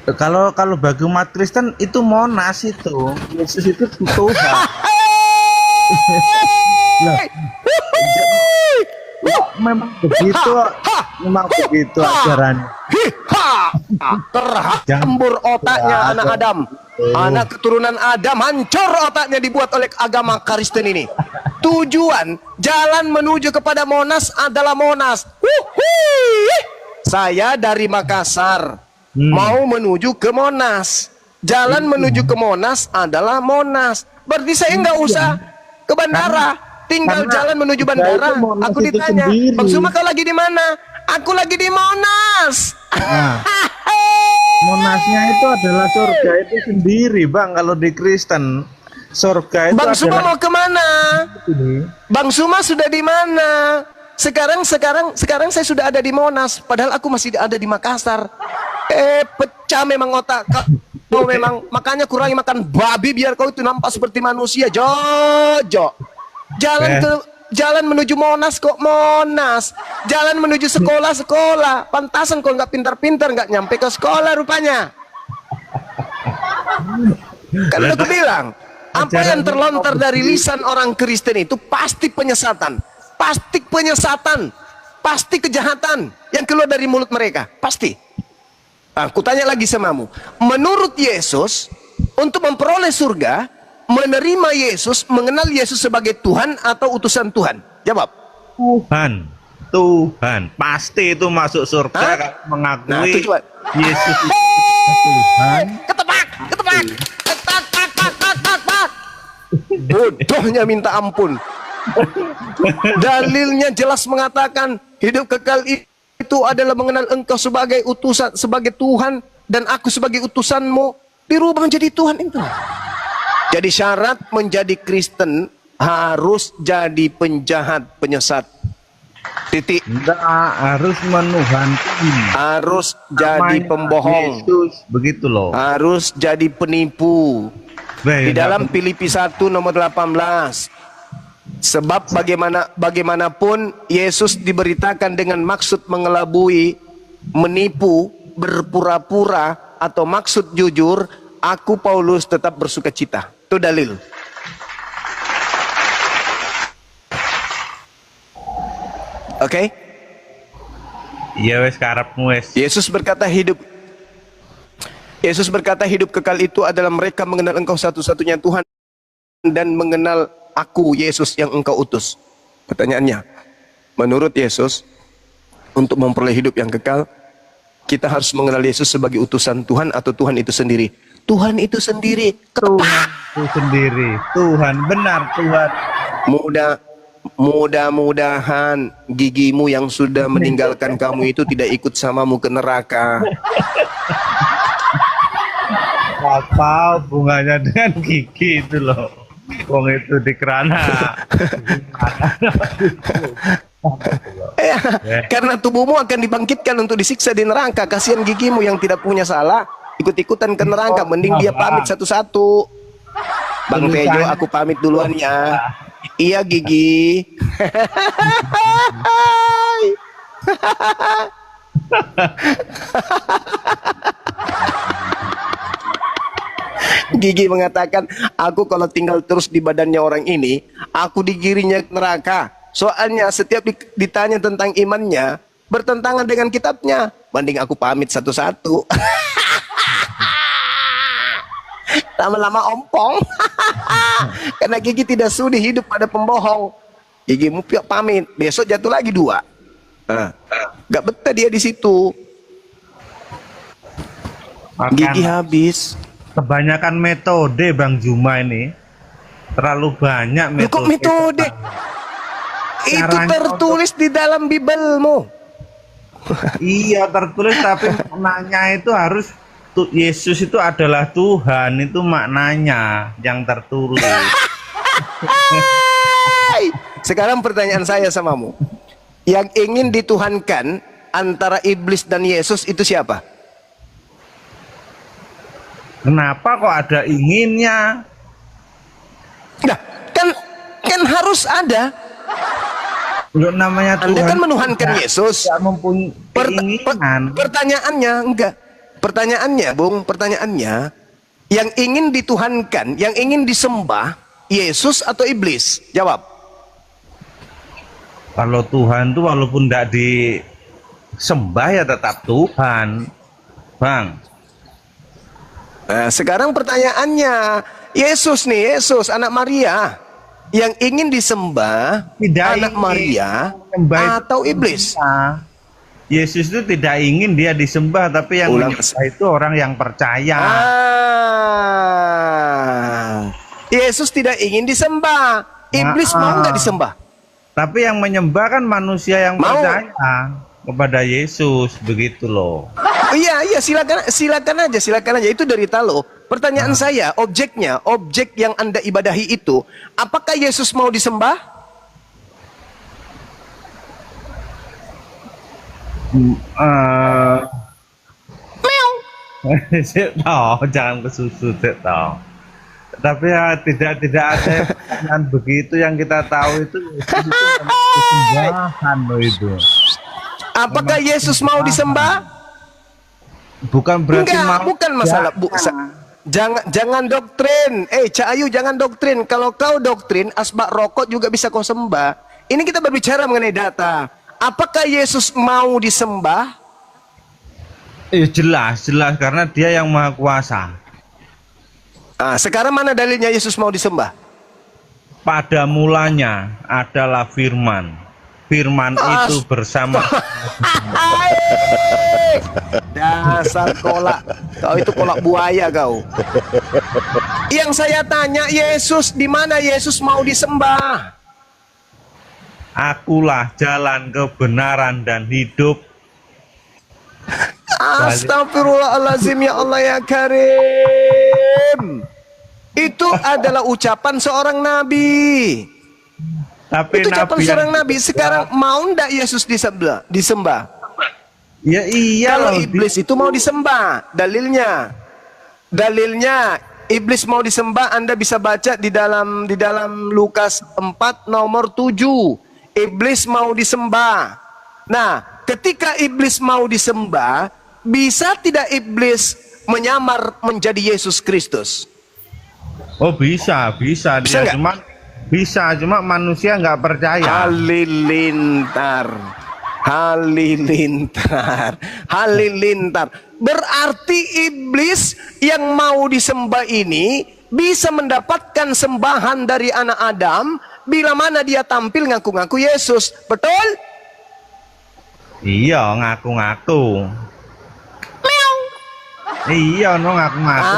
[SPEAKER 6] Kalau bagi umat Kristen itu Monas itu. Yesus itu Tuhan. Memang begitu. Memang begitu ajarannya.
[SPEAKER 5] Terhambur otaknya anak Adam. Anak keturunan Adam, hancur otaknya dibuat oleh agama Kristen ini. Tujuan jalan menuju kepada Monas adalah Monas. Saya dari Makassar mau menuju ke Monas. Jalan menuju ke Monas adalah Monas. Berarti saya nggak usah ke bandara, tinggal jalan menuju bandara. Aku ditanya, Bang Suma kau lagi di mana? Aku lagi di Monas.
[SPEAKER 6] Nah, Monasnya itu adalah surga itu sendiri, Bang. Kalau di Kristen, surga itu
[SPEAKER 5] Bang Suma
[SPEAKER 6] adalah
[SPEAKER 5] mau kemana?
[SPEAKER 6] ini.
[SPEAKER 5] Bang Suma sudah di mana? Sekarang saya sudah ada di Monas. Padahal aku masih ada di Makassar. Pecah memang otak kau memang. Makanya kurangi makan babi biar kau itu nampak seperti manusia. Jojo. Jalan menuju Monas kok Monas. Jalan menuju sekolah. Pantasan kau nggak pintar-pintar, nggak nyampe ke sekolah rupanya. Kan aku bilang, apa yang terlontar dari lisan orang Kristen itu pasti penyesatan, pasti kejahatan yang keluar dari mulut mereka, pasti. Aku tanya lagi samamu, menurut Yesus, untuk memperoleh surga, menerima Yesus, mengenal Yesus sebagai Tuhan atau utusan Tuhan? Jawab.
[SPEAKER 6] Tuhan. Pasti itu masuk surga kalau mengakui Yesus itu Tuhan.
[SPEAKER 5] Ketepak. Bodohnya minta ampun. Dalilnya jelas mengatakan hidup kekal itu adalah mengenal engkau sebagai utusan, sebagai Tuhan, dan aku sebagai utusanmu. Dirubah menjadi Tuhan itu. Jadi syarat menjadi Kristen harus jadi penjahat, penyesat. Titik.
[SPEAKER 6] Enggak, harus menuhankan.
[SPEAKER 5] Harus jadi pembohong.
[SPEAKER 6] Yesus, begitu loh.
[SPEAKER 5] Harus jadi penipu. Di dalam Filipi 1 nomor 18. Sebab bagaimanapun Yesus diberitakan dengan maksud mengelabui, menipu, berpura-pura, atau maksud jujur, aku Paulus tetap bersuka cita. Itu dalil. Oke?
[SPEAKER 6] Iya wes karepmu wes.
[SPEAKER 5] Yesus berkata hidup kekal itu adalah mereka mengenal engkau satu-satunya Tuhan dan mengenal aku Yesus yang engkau utus. Pertanyaannya, menurut Yesus, untuk memperoleh hidup yang kekal, kita harus mengenal Yesus sebagai utusan Tuhan atau Tuhan itu sendiri? Tuhan itu sendiri.
[SPEAKER 6] Tuhan itu sendiri. Tuhan, benar Tuhan.
[SPEAKER 5] Mudah-mudahan gigimu yang sudah meninggalkan kamu itu tidak ikut samamu ke neraka.
[SPEAKER 6] Apa hubungannya dengan gigi itu loh? Wong itu di kerana.
[SPEAKER 5] Karena tubuhmu akan dibangkitkan untuk disiksa di neraka. Kasihan gigimu yang tidak punya salah ikut-ikutan ke neraka. Mending dia pamit satu-satu. Bang Tejo, aku pamit duluan ya. Iya Gigi. Gigi mengatakan, aku kalau tinggal terus di badannya orang ini, aku digiringnya ke neraka. Soalnya setiap ditanya tentang imannya, bertentangan dengan kitabnya. Mending aku pamit satu-satu. Lama-lama ompong. Karena Gigi tidak sudi hidup pada pembohong. Gigi mupiak pamit, besok jatuh lagi 2. Gak betah dia di situ. Gigi habis.
[SPEAKER 6] Kebanyakan metode Bang Juma ini. Terlalu banyak
[SPEAKER 5] Loh,
[SPEAKER 6] metode.
[SPEAKER 5] kok metode? Itu
[SPEAKER 6] Caranya
[SPEAKER 5] tertulis di dalam Bibelmu.
[SPEAKER 6] Iya tertulis, tapi maknanya itu harus Yesus itu adalah Tuhan, itu maknanya yang tertulis.
[SPEAKER 5] Hai. Sekarang pertanyaan saya samamu. Yang ingin dituhankan antara iblis dan Yesus itu siapa?
[SPEAKER 6] Kenapa kok ada inginnya?
[SPEAKER 5] Nah, kan harus ada.
[SPEAKER 6] Loh, namanya Tuhan.
[SPEAKER 5] Anda kan menuhankan Yesus.
[SPEAKER 6] Tidak mempunyai keinginan.
[SPEAKER 5] Pertanyaannya enggak. Pertanyaannya, Bung, pertanyaannya, yang ingin dituhankan, yang ingin disembah, Yesus atau iblis? Jawab.
[SPEAKER 6] Kalau Tuhan tuh walaupun tidak disembah ya tetap Tuhan, Bang.
[SPEAKER 5] Nah, sekarang pertanyaannya, Yesus nih, Yesus anak Maria, yang ingin disembah,
[SPEAKER 6] Tidak
[SPEAKER 5] anak
[SPEAKER 6] ingin
[SPEAKER 5] Maria
[SPEAKER 6] menyembah itu
[SPEAKER 5] atau iblis?
[SPEAKER 6] Yesus itu tidak ingin dia disembah, tapi yang
[SPEAKER 5] Ulang.
[SPEAKER 6] menyembah itu orang yang percaya.
[SPEAKER 5] Yesus tidak ingin disembah, iblis mau nggak disembah?
[SPEAKER 6] Tapi yang menyembah kan manusia yang
[SPEAKER 5] Mau.
[SPEAKER 6] percaya kepada Yesus, begitu loh.
[SPEAKER 5] Iya, silakan aja. Itu derita lo. Pertanyaan saya, objek yang Anda ibadahi itu, apakah Yesus mau disembah?
[SPEAKER 6] Oh, jangan kesusu, toh. Tapi ya tidak ada pertanyaan begitu. Yang kita tahu itu Yesus itu disembahan loh itu.
[SPEAKER 5] Apakah Yesus mau disembah?
[SPEAKER 6] Bukan berarti
[SPEAKER 5] Enggak,
[SPEAKER 6] mau.
[SPEAKER 5] bukan masalah. Jangan doktrin. Cak Ayu, jangan doktrin. Kalau kau doktrin, asbak rokok juga bisa kau sembah. Ini kita berbicara mengenai data. Apakah Yesus mau disembah?
[SPEAKER 6] Jelas karena dia yang maha kuasa.
[SPEAKER 5] Sekarang mana dalilnya Yesus mau disembah?
[SPEAKER 6] Pada mulanya adalah firman. Firman itu bersama.
[SPEAKER 5] Dasar kolak. Kau itu kolak buaya kau. Yang saya tanya, Yesus, di mana Yesus mau disembah?
[SPEAKER 6] Akulah jalan kebenaran dan hidup.
[SPEAKER 5] Astagfirullahaladzim, ya Allah ya Karim. Itu adalah ucapan seorang nabi.
[SPEAKER 6] Tapi
[SPEAKER 5] Itu ucapan
[SPEAKER 6] nabi
[SPEAKER 5] seorang
[SPEAKER 6] yang
[SPEAKER 5] nabi. Sekarang mau ndak Yesus disembah?
[SPEAKER 6] ya iya
[SPEAKER 5] Kalau
[SPEAKER 6] loh,
[SPEAKER 5] iblis itu mau disembah, dalilnya iblis mau disembah. Anda bisa baca di dalam Lukas 4 nomor 7. Iblis mau disembah. Nah, ketika iblis mau disembah, bisa tidak iblis menyamar menjadi Yesus Kristus?
[SPEAKER 6] Oh bisa
[SPEAKER 5] Bisa
[SPEAKER 6] dia
[SPEAKER 5] nggak?
[SPEAKER 6] cuma manusia nggak percaya.
[SPEAKER 5] Halilintar. Berarti iblis yang mau disembah ini bisa mendapatkan sembahan dari anak Adam bila mana dia tampil ngaku-ngaku Yesus. Betul?
[SPEAKER 6] Iya ngaku-ngaku. Iya no ngaku-ngaku.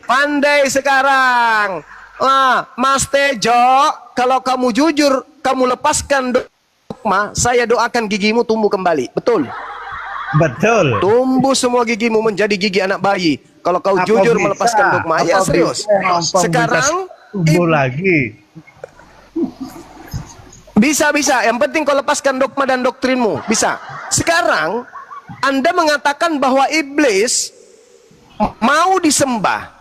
[SPEAKER 5] Pandai sekarang. Mas Tejo, kalau kamu jujur, kamu lepaskan dogma, saya doakan gigimu tumbuh kembali. Betul?
[SPEAKER 6] Betul.
[SPEAKER 5] Tumbuh semua gigimu menjadi gigi anak bayi. Kalau kau
[SPEAKER 6] Apa
[SPEAKER 5] jujur
[SPEAKER 6] bisa?
[SPEAKER 5] melepaskan dogma, ya
[SPEAKER 6] Apa
[SPEAKER 5] serius.
[SPEAKER 6] bisa?
[SPEAKER 5] Sekarang
[SPEAKER 6] Tumbuh lagi.
[SPEAKER 5] bisa. Yang penting kau lepaskan dogma dan doktrinmu. Bisa. Sekarang Anda mengatakan bahwa iblis mau disembah.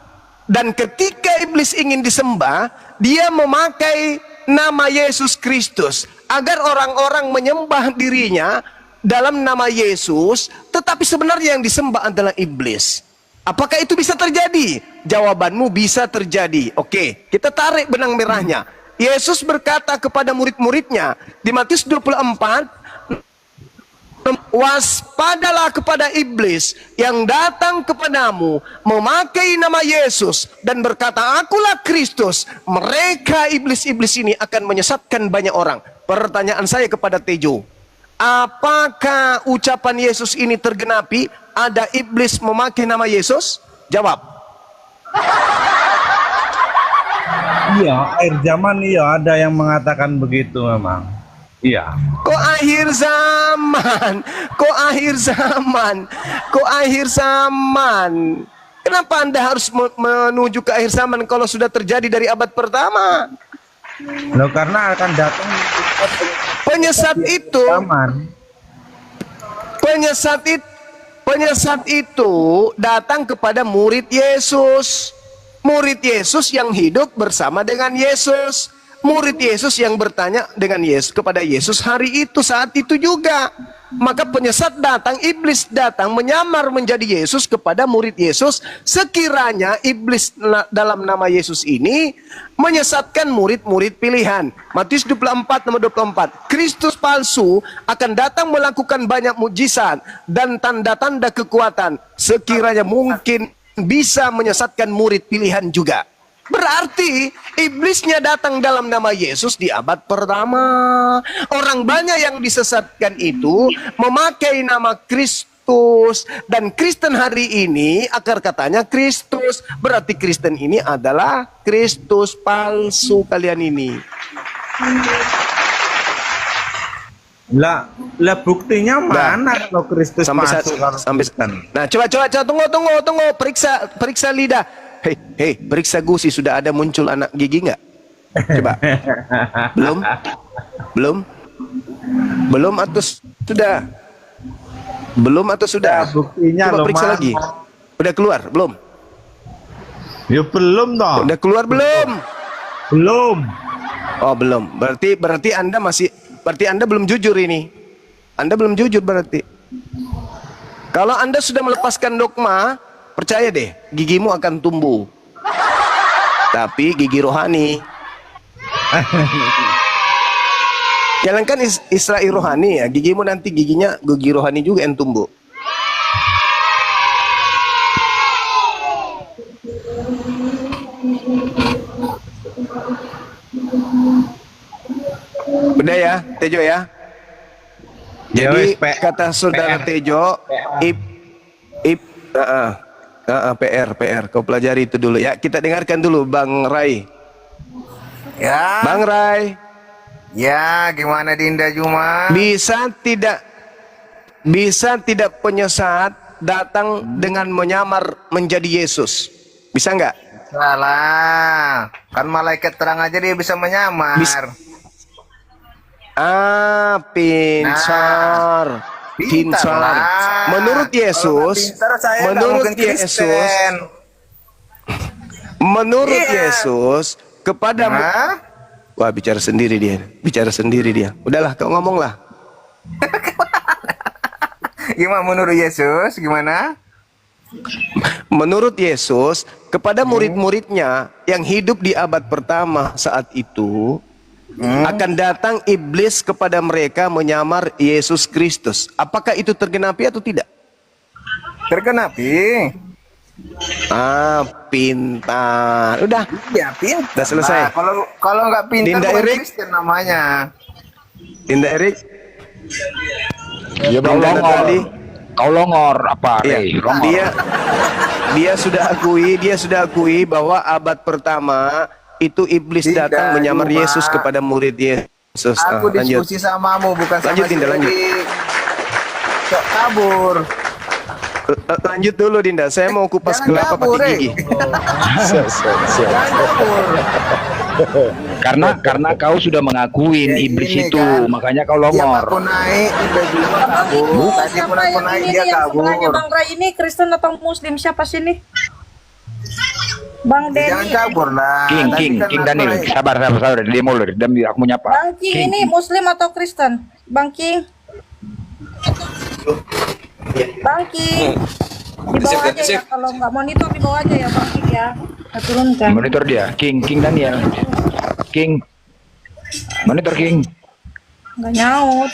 [SPEAKER 5] Dan ketika iblis ingin disembah, dia memakai nama Yesus Kristus agar orang-orang menyembah dirinya dalam nama Yesus, tetapi sebenarnya yang disembah adalah iblis. Apakah itu bisa terjadi? Jawabanmu bisa terjadi. Oke, kita tarik benang merahnya. Yesus berkata kepada murid-muridnya di Matius 24, waspadalah kepada iblis yang datang kepadamu memakai nama Yesus dan berkata, akulah Kristus. Mereka iblis-iblis ini akan menyesatkan banyak orang. Pertanyaan saya kepada Tejo, apakah ucapan Yesus ini tergenapi? Ada iblis memakai nama Yesus? Jawab.
[SPEAKER 6] Iya, akhir zaman iya ada yang mengatakan begitu memang. Iya.
[SPEAKER 5] Kok akhir zaman? Kok akhir zaman? Kok akhir zaman? Kenapa Anda harus menuju ke akhir zaman kalau sudah terjadi dari abad pertama?
[SPEAKER 6] Loh, karena akan datang
[SPEAKER 5] Penyesat itu,
[SPEAKER 6] zaman.
[SPEAKER 5] penyesat itu datang kepada murid Yesus. Murid Yesus yang hidup bersama dengan Yesus. Murid Yesus yang bertanya dengan Yesus kepada Yesus hari itu, saat itu juga. Maka penyesat datang, iblis datang menyamar menjadi Yesus kepada murid Yesus. Sekiranya iblis dalam nama Yesus ini menyesatkan murid-murid pilihan. Matius 24 nomor 24. Kristus palsu akan datang melakukan banyak mujizat dan tanda-tanda kekuatan. Sekiranya mungkin bisa menyesatkan murid pilihan juga. Berarti iblisnya datang dalam nama Yesus di abad pertama. Orang banyak yang disesatkan itu memakai nama Kristus. Dan Kristen hari ini akar katanya Kristus. Berarti Kristen ini adalah Kristus palsu kalian ini.
[SPEAKER 6] Lah buktinya mana kalau Kristus masuk
[SPEAKER 5] sampai nah, coba tunggu, periksa lidah. Hei, periksa gusi, sudah ada muncul anak gigi nggak? Coba. Belum atau sudah? Belum atau sudah?
[SPEAKER 6] Buktinya
[SPEAKER 5] coba periksa lagi. Udah keluar belum?
[SPEAKER 6] Ya belum toh.
[SPEAKER 5] Udah keluar belum?
[SPEAKER 6] Belum.
[SPEAKER 5] Oh, belum. Berarti Anda belum jujur ini. Anda belum jujur berarti. Kalau Anda sudah melepaskan dogma, percaya deh, gigimu akan tumbuh. Tapi gigi rohani. Jalankan Israel rohani ya, gigimu nanti gigi rohani juga yang tumbuh. Udah ya, Tejo ya. Jadi kata saudara Tejo, PR, kau pelajari itu dulu ya. Kita dengarkan dulu Bang Rai.
[SPEAKER 7] Ya.
[SPEAKER 5] Bang Rai.
[SPEAKER 7] Ya, gimana Dinda Juma?
[SPEAKER 5] Bisa tidak penyesat datang dengan menyamar menjadi Yesus? Bisa nggak?
[SPEAKER 7] Salah. Kan malaikat terang aja dia bisa menyamar.
[SPEAKER 5] Pintar. Pintar. Menurut Yesus, Yesus kepada wah, bicara sendiri dia. Udahlah, kau ngomonglah.
[SPEAKER 7] Gimana menurut Yesus? Gimana?
[SPEAKER 5] Menurut Yesus kepada murid-muridnya yang hidup di abad pertama saat itu, akan datang iblis kepada mereka menyamar Yesus Kristus. Apakah itu tergenapi atau tidak?
[SPEAKER 7] Tergenapi.
[SPEAKER 5] Pintar. Udah.
[SPEAKER 7] Ya, pintar.
[SPEAKER 5] Udah selesai.
[SPEAKER 7] Nah, kalau nggak pintar
[SPEAKER 5] Dinda
[SPEAKER 7] bukan
[SPEAKER 5] Erik
[SPEAKER 7] Kristen namanya.
[SPEAKER 5] Dinda Erik.
[SPEAKER 8] Ya, kau longor apa?
[SPEAKER 5] Iya. Dia sudah akui bahwa abad pertama itu iblis datang menyamar Yesus kepada murid Yesus.
[SPEAKER 7] Aku diskusi samamu, bukan sama
[SPEAKER 5] Dinda, lanjut.
[SPEAKER 7] Kok kabur?
[SPEAKER 5] Lanjut dulu Dinda, saya mau kupas kelapa pakai gigi.
[SPEAKER 7] Jangan kabur.
[SPEAKER 8] Karena kau sudah mengakuin
[SPEAKER 7] Ya,
[SPEAKER 8] iblis
[SPEAKER 7] ini
[SPEAKER 8] itu,
[SPEAKER 7] kan.
[SPEAKER 8] makanya kau
[SPEAKER 7] Tiap
[SPEAKER 8] longor.
[SPEAKER 7] aku naik, Dinda Juma kabur. Tadi pun aku naik, dia kabur.
[SPEAKER 9] Bang Ray ini Kristen atau Muslim, siapa sih ini? Bang
[SPEAKER 7] Jangan
[SPEAKER 9] Denny.
[SPEAKER 7] kabur lah.
[SPEAKER 8] King Daniel, sabar, dia mau aku mau nyapa.
[SPEAKER 9] Bang King ini Muslim atau Kristen? Bang King. Bang King. Dibawa aja ya, kalau nggak monitor dibawa aja ya Bang King ya. Kita turunkan.
[SPEAKER 8] Monitor dia, King Daniel. King. Monitor King.
[SPEAKER 9] Nggak nyaut.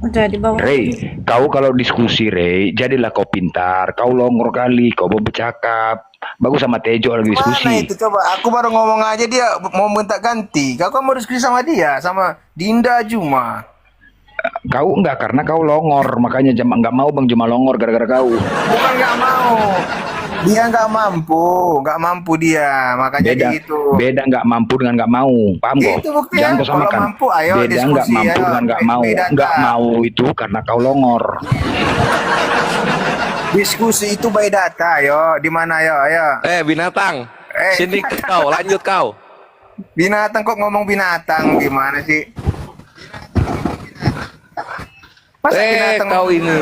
[SPEAKER 9] Udah dibawa.
[SPEAKER 8] Ray, kau kalau diskusi Ray, jadilah kau pintar. Kau longor kali, kau mau bercakap. Bagus sama Tejo lagi diskusi.
[SPEAKER 7] Mana itu coba? Aku baru ngomong aja dia mau minta ganti. Kau kan mau diskusi sama dia, sama Dinda Juma.
[SPEAKER 8] Kau enggak, karena kau longor, makanya nggak mau Bang Juma longor gara-gara kau.
[SPEAKER 7] Bukan nggak mau. Dia nggak mampu dia, makanya gitu.
[SPEAKER 8] Beda nggak mampu dengan nggak mau, paham kok?
[SPEAKER 7] Itu buktinya.
[SPEAKER 8] Jangan kau
[SPEAKER 7] Kalau
[SPEAKER 8] samakan.
[SPEAKER 7] mampu, ayo
[SPEAKER 8] Beda
[SPEAKER 7] diskusi,
[SPEAKER 8] nggak mampu
[SPEAKER 7] ayo.
[SPEAKER 8] dengan nggak mau.
[SPEAKER 7] Beda
[SPEAKER 8] Nggak
[SPEAKER 7] tak?
[SPEAKER 8] mau itu karena kau longor.
[SPEAKER 7] Diskusi itu by data, ayo. Di mana ayo?
[SPEAKER 5] Binatang.
[SPEAKER 7] Eh.
[SPEAKER 5] Sini kau, lanjut kau.
[SPEAKER 7] Binatang kok ngomong binatang, gimana sih? Masa binatang
[SPEAKER 5] Kau ini.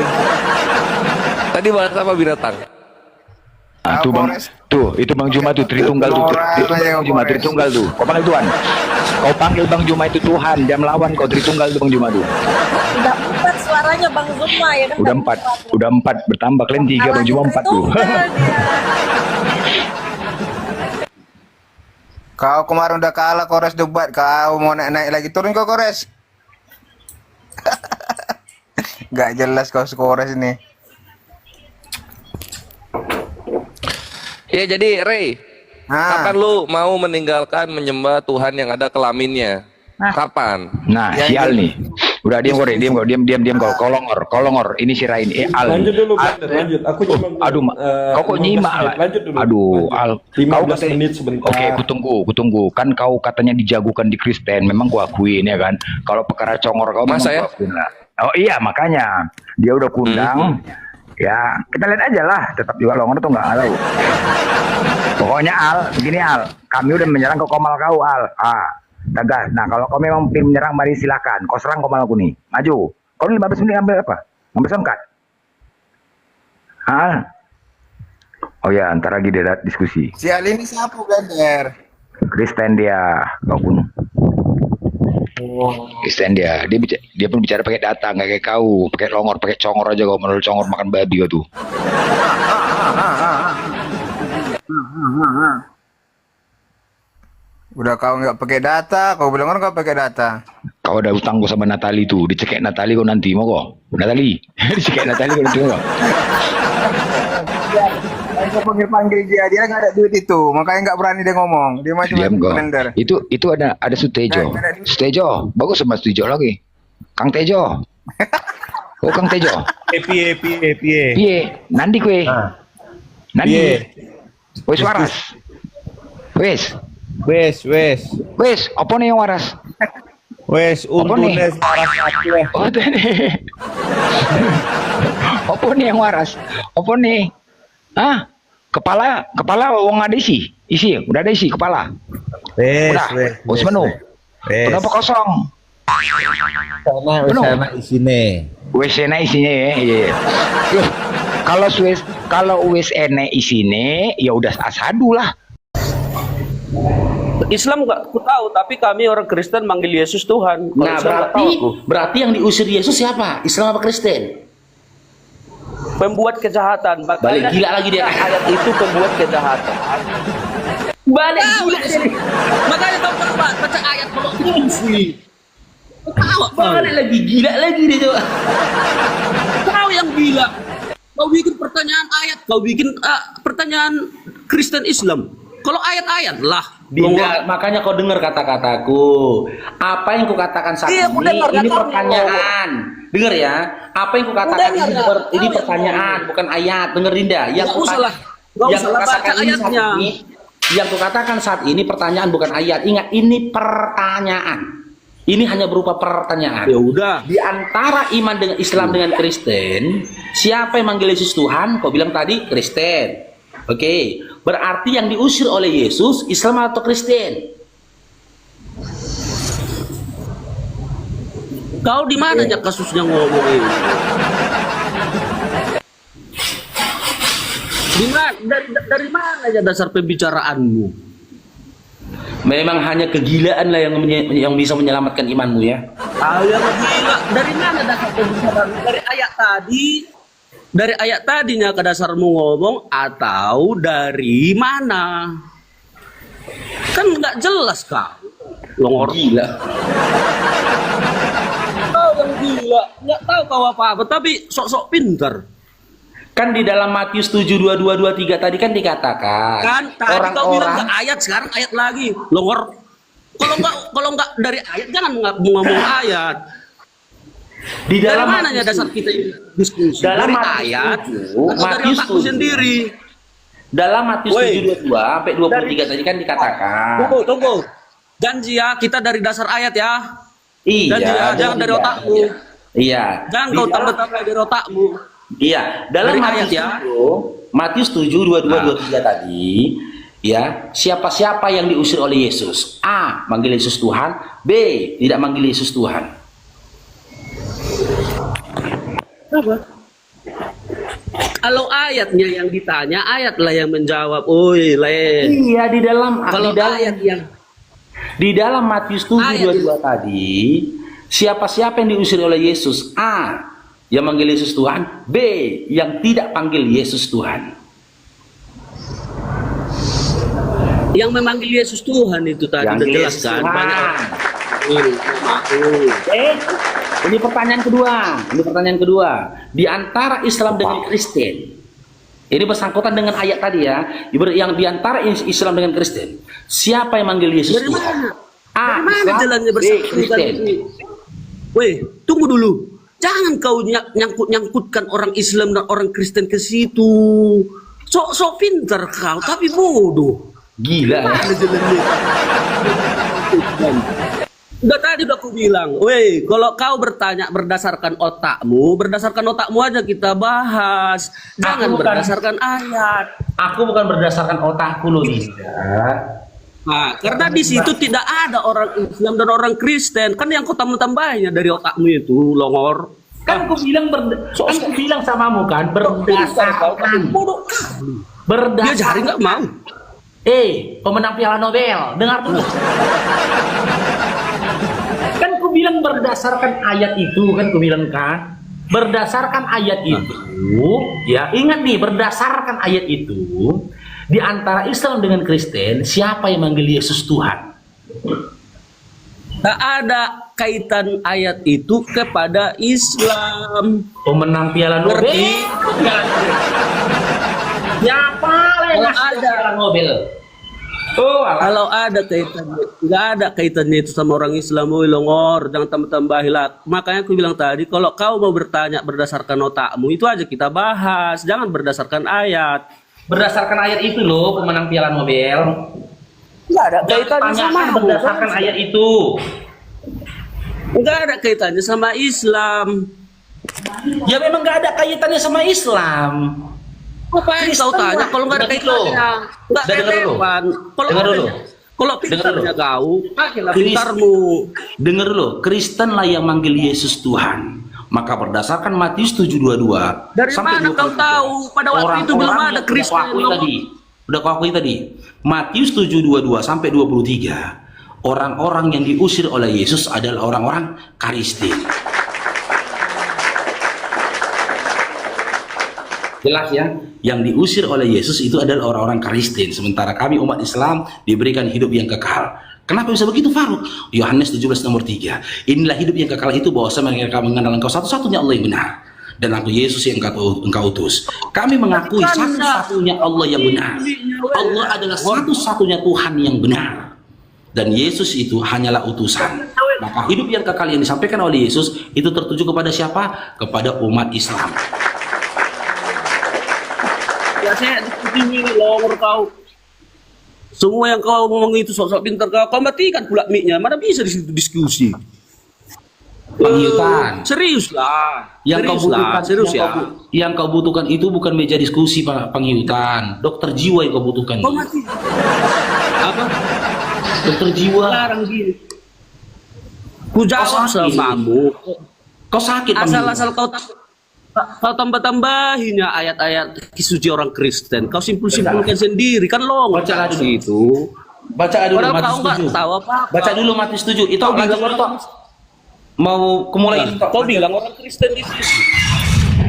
[SPEAKER 5] Tadi bahas apa binatang?
[SPEAKER 8] Ah, tuh Bang, itu Bang Juma tuh Tritunggal tuh. Itu Bang Juma Tritunggal tuh. Kau panggil Tuhan. Kau panggil Bang Juma itu Tuhan, dia melawan kau Tritunggal tuh Bang Juma tuh.
[SPEAKER 9] Udah 4 suaranya Bang Zuma ya kan.
[SPEAKER 8] Udah empat bertambah kalian 3 Bang Juma 4 tuh.
[SPEAKER 7] Kau kemarin udah kalah Kores debat, kau mau naik lagi, turun kau Kores. Gak jelas kau Kores ini.
[SPEAKER 5] Ya jadi Ray, kapan lu mau meninggalkan menyembah Tuhan yang ada kelaminnya? Kapan?
[SPEAKER 8] Nah,
[SPEAKER 7] Ya,
[SPEAKER 8] sial
[SPEAKER 7] ini.
[SPEAKER 8] nih. Udah diam kau, kau longor. Ini si Rain. Al.
[SPEAKER 10] Lanjut dulu, Brother, lanjut. Aku cuma
[SPEAKER 8] Aduh, kau kok nyimak lah.
[SPEAKER 10] Lanjut dulu.
[SPEAKER 8] Aduh, Al. Kau
[SPEAKER 10] 15 menit sebentar.
[SPEAKER 8] Oke, kutunggu. Kan kau katanya dijagokan di Kristen. Memang gua akuin ya kan. Kalau perkara congor kau
[SPEAKER 5] Masa
[SPEAKER 8] memang
[SPEAKER 5] ya?
[SPEAKER 8] gua akuin lah. Oh iya, makanya dia udah kundang. Ya, kita lihat aja lah. Tetap juga longor tuh nggak tahu. Pokoknya Al, begini Al. Kami udah menyerang ke komal kau Al. Tegas. Nah, kalau kau memang ingin menyerang, mari silakan. Kau serang komal aku nih. Maju. Kau ini 15 menit ngambil apa? Ngambil songkat. Oh ya, ntar lagi dia diskusi.
[SPEAKER 7] Si Ali ini siapa Gander?
[SPEAKER 8] Kristen dia, kau kuno. Kristen dia pun bicara pakai data, nggak kayak kau, pakai congor aja kau, menurut congor makan babi kau tuh.
[SPEAKER 7] Udah kau nggak pakai data, kau bilang orang kau pakai data.
[SPEAKER 8] Kau ada utang kau sama Natali tuh, dicekek Natali kau nanti mau kok. Natali, dicekek Natali kau nanti mau.
[SPEAKER 7] Saya panggil dia nggak ada duit itu, makanya nggak berani dia ngomong. Dia
[SPEAKER 8] Diam
[SPEAKER 7] macam
[SPEAKER 8] kau.
[SPEAKER 7] kalender.
[SPEAKER 8] Itu ada Sutejo. Sutejo, bagus sama Sutejo lagi. Kang Tejo. Oh Kang Tejo.
[SPEAKER 6] Piye.
[SPEAKER 8] Piye, nandi kue. Nandi. Wes waras. Wes, apa nih yang waras?
[SPEAKER 6] Wes,
[SPEAKER 8] untune
[SPEAKER 6] waras kabeh.
[SPEAKER 8] Oh, ini. Apa nih yang waras? Apa nih? Kepala wong ada isi, udah ada isi kepala. Udah, wes penuh. Kenapa kosong?
[SPEAKER 6] Sana isine.
[SPEAKER 8] Wes enak isinya ya. Iya. Loh, kalau wes enak isine, ya udah asadu lah.
[SPEAKER 10] Islam nggak ku tahu, tapi kami orang Kristen manggil Yesus Tuhan.
[SPEAKER 11] Nah, berarti yang diusir Yesus siapa? Islam apa Kristen?
[SPEAKER 10] Pembuat kejahatan.
[SPEAKER 11] Balik gila lagi dia.
[SPEAKER 10] Ayat itu pembuat kejahatan.
[SPEAKER 11] Balik gila sih. Makanya kau baca ayat kalau sih. Kau balik lagi gila lagi dia coba. Kau yang gila. Kau bikin pertanyaan ayat, kau bikin pertanyaan Kristen Islam. Kalau ayat-ayat lah. Dinda, makanya kau dengar kata-kataku. Apa yang kukatakan saat ini pertanyaan. Dengar ya. Apa yang kukatakan ini pertanyaan, bukan ayat. Dengar Dinda. Yang kukatakan ini saat ini, yang kukatakan saat ini pertanyaan bukan ayat. Ingat, ini pertanyaan. Ini hanya berupa pertanyaan.
[SPEAKER 10] Ya udah.
[SPEAKER 11] Di antara iman dengan Islam dengan Kristen, siapa yang manggil Yesus Tuhan? Kau bilang tadi Kristen. Oke, berarti yang diusir oleh Yesus Islam atau Kristen?
[SPEAKER 10] Kau di mana aja kasusnya ngomong ini? Dari mana aja dasar pembicaraanmu?
[SPEAKER 11] Memang hanya kegilaan lah yang bisa menyelamatkan imanmu ya.
[SPEAKER 10] Yang gila. Dari mana dasar pembicaraan? Dari ayat tadi Dari ayat tadinya ke dasarmu ngomong atau dari mana? Kan nggak jelas kak. Longor gila. Kau yang gila, nggak tahu kau apa-apa, tapi sok-sok pintar.
[SPEAKER 11] Kan di dalam Matius 7:22-23 tadi kan dikatakan
[SPEAKER 10] Kan tadi kau bilang
[SPEAKER 11] orang-orang
[SPEAKER 10] ke ayat, sekarang ayat lagi. Longor. Kalau nggak dari ayat jangan ngomong ayat.
[SPEAKER 11] di
[SPEAKER 10] Dari
[SPEAKER 11] dalam
[SPEAKER 10] mananya dasar kita ini diskusi?
[SPEAKER 11] dalam
[SPEAKER 10] Dari
[SPEAKER 11] Matius
[SPEAKER 10] ayat
[SPEAKER 11] 7,
[SPEAKER 10] atau dari
[SPEAKER 11] Matius
[SPEAKER 10] otakku
[SPEAKER 11] 7.
[SPEAKER 10] sendiri?
[SPEAKER 11] Dalam Matius
[SPEAKER 10] Woi.
[SPEAKER 11] 7:22 sampai 23 tadi kan dikatakan.
[SPEAKER 10] Tunggu. Janji ya, kita dari dasar ayat ya.
[SPEAKER 11] Iya,
[SPEAKER 10] Janji ya, jangan dari otakmu.
[SPEAKER 11] Iya.
[SPEAKER 10] Jangan
[SPEAKER 11] Di
[SPEAKER 10] kau
[SPEAKER 11] dalam-
[SPEAKER 10] tambah-tambah dari otakmu.
[SPEAKER 11] Iya, dalam
[SPEAKER 10] Dari
[SPEAKER 11] Matius
[SPEAKER 10] ayat ya.
[SPEAKER 11] Matius 7:22-23 tadi, ya, siapa-siapa yang diusir oleh Yesus? A, manggil Yesus Tuhan, B, tidak manggil Yesus Tuhan.
[SPEAKER 10] Apa? Kalau ayatnya yang ditanya, ayatlah yang menjawab. Oi, le.
[SPEAKER 11] Iya, di dalam
[SPEAKER 10] Kalau ayat yang
[SPEAKER 11] di dalam Matius 7:22 tadi, siapa-siapa yang diusir oleh Yesus? A, yang manggil Yesus Tuhan, B, yang tidak panggil Yesus Tuhan.
[SPEAKER 10] yang memanggil Yesus Tuhan itu tadi
[SPEAKER 11] Yang
[SPEAKER 10] udah jelas
[SPEAKER 11] Yesus
[SPEAKER 10] kan?
[SPEAKER 11] Tuhan.
[SPEAKER 10] Banyak orang.
[SPEAKER 11] Ini pertanyaan kedua. Di antara Islam dengan Kristen, ini bersangkutan dengan ayat tadi ya, yang di antara Islam dengan Kristen, siapa yang manggil Yesus
[SPEAKER 10] Dari
[SPEAKER 11] Tuhan?
[SPEAKER 10] mana?
[SPEAKER 11] A,
[SPEAKER 10] Dari mana
[SPEAKER 11] Islam,
[SPEAKER 10] jalannya
[SPEAKER 11] B,
[SPEAKER 10] bersangkutan
[SPEAKER 11] Kristen.
[SPEAKER 10] ini? Weh, tunggu dulu. Jangan kau nyangkut-nyangkutkan orang Islam dan orang Kristen ke situ. Sok-sok pintar kau, tapi bodoh.
[SPEAKER 11] Gila ya.
[SPEAKER 10] Mana jalannya? Udah tadi udah aku bilang, weh, kalau kau bertanya berdasarkan otakmu aja kita bahas. Jangan berdasarkan ayat.
[SPEAKER 11] Aku bukan berdasarkan otakku loh, Dinda.
[SPEAKER 10] Nah, karena di situ tidak ada orang Islam dan orang Kristen. Kan yang kau tambah-tambahnya dari otakmu itu, Longor.
[SPEAKER 11] Kan aku bilang samamu kan berdasarkan
[SPEAKER 10] Dia jari nggak mau.
[SPEAKER 11] pemenang Piala Nobel, dengar dulu. Kan ku bilang berdasarkan ayat itu, berdasarkan ayat itu, ya ingat nih, berdasarkan ayat itu, di antara Islam dengan Kristen, siapa yang manggil Yesus Tuhan?
[SPEAKER 10] Tak ada kaitan ayat itu kepada Islam.
[SPEAKER 11] Pemenang Piala Nobel.
[SPEAKER 10] Ngerti?
[SPEAKER 11] Siapa yang ngasih Piala Nobel?
[SPEAKER 10] Kalau ada kaitannya, nggak ada kaitannya itu sama orang Islam, woi Longor, jangan tambah-tambahilah. Makanya aku bilang tadi, kalau kau mau bertanya berdasarkan otakmu, itu aja kita bahas, jangan berdasarkan ayat.
[SPEAKER 11] Berdasarkan ayat itu loh, pemenang Piala Nobel.
[SPEAKER 10] Nggak ada kaitannya sama
[SPEAKER 11] berdasarkan ayat itu.
[SPEAKER 10] Nggak ada kaitannya sama Islam.
[SPEAKER 11] Ya memang nggak ada kaitannya sama Islam.
[SPEAKER 10] Apa yang kau tanya? Kalau nggak ada kaitannya, nggak relevan. Kalau pintarnya kau, pakailah pintarmu.
[SPEAKER 11] Dengar dulu, Kristen lah yang manggil Yesus Tuhan. Maka berdasarkan Matius 7:22
[SPEAKER 10] Dari
[SPEAKER 11] sampai
[SPEAKER 10] mana kau
[SPEAKER 11] 23,
[SPEAKER 10] tahu? Pada waktu itu belum ada Kristen.
[SPEAKER 11] Udah kau akui tadi. Matius 7:22 sampai 23. Orang-orang yang diusir oleh Yesus adalah orang-orang Kristen. Jelas ya, yang diusir oleh Yesus itu adalah orang-orang Kristen, sementara kami umat Islam diberikan hidup yang kekal. Kenapa bisa begitu, Faruk? Yohanes 17 nomor 3. Inilah hidup yang kekal itu, bahwa mereka mengenal Engkau satu-satunya Allah yang benar, dan aku Yesus yang engkau utus. Kami mengakui satu-satunya Allah yang benar. Allah adalah satu-satunya Tuhan yang benar, dan Yesus itu hanyalah utusan. Maka hidup yang kekal yang disampaikan oleh Yesus itu tertuju kepada siapa? Kepada umat Islam.
[SPEAKER 10] Ya saya diskusi ini Longor kau. Semua yang kau ngomong itu sok-sok pintar kau matikan pula mic-nya. Mana bisa di situ diskusi?
[SPEAKER 11] Penghiutan.
[SPEAKER 10] Serius lah.
[SPEAKER 11] Yang kau butuhkan,
[SPEAKER 10] serius ya.
[SPEAKER 11] Yang kau butuhkan itu bukan meja diskusi, Pak, penghiutan. Dokter jiwa yang kau butuhkan.
[SPEAKER 10] Kau mati. Apa?
[SPEAKER 11] Dokter jiwa.
[SPEAKER 10] Sekarang gini. Ku jawab samamu.
[SPEAKER 11] Kau sakit.
[SPEAKER 10] Asal-asal kau tambah-tambahinnya ayat-ayat suci orang Kristen. Kau simpul-simpulkan sendiri kan lo baca itu.
[SPEAKER 11] Baca dulu Matius 7.
[SPEAKER 10] Tahu apa?
[SPEAKER 11] Baca dulu Matius 7. Itu
[SPEAKER 10] Kau bilang
[SPEAKER 11] mau kemulai.
[SPEAKER 10] Kau bilang orang Kristen di sini.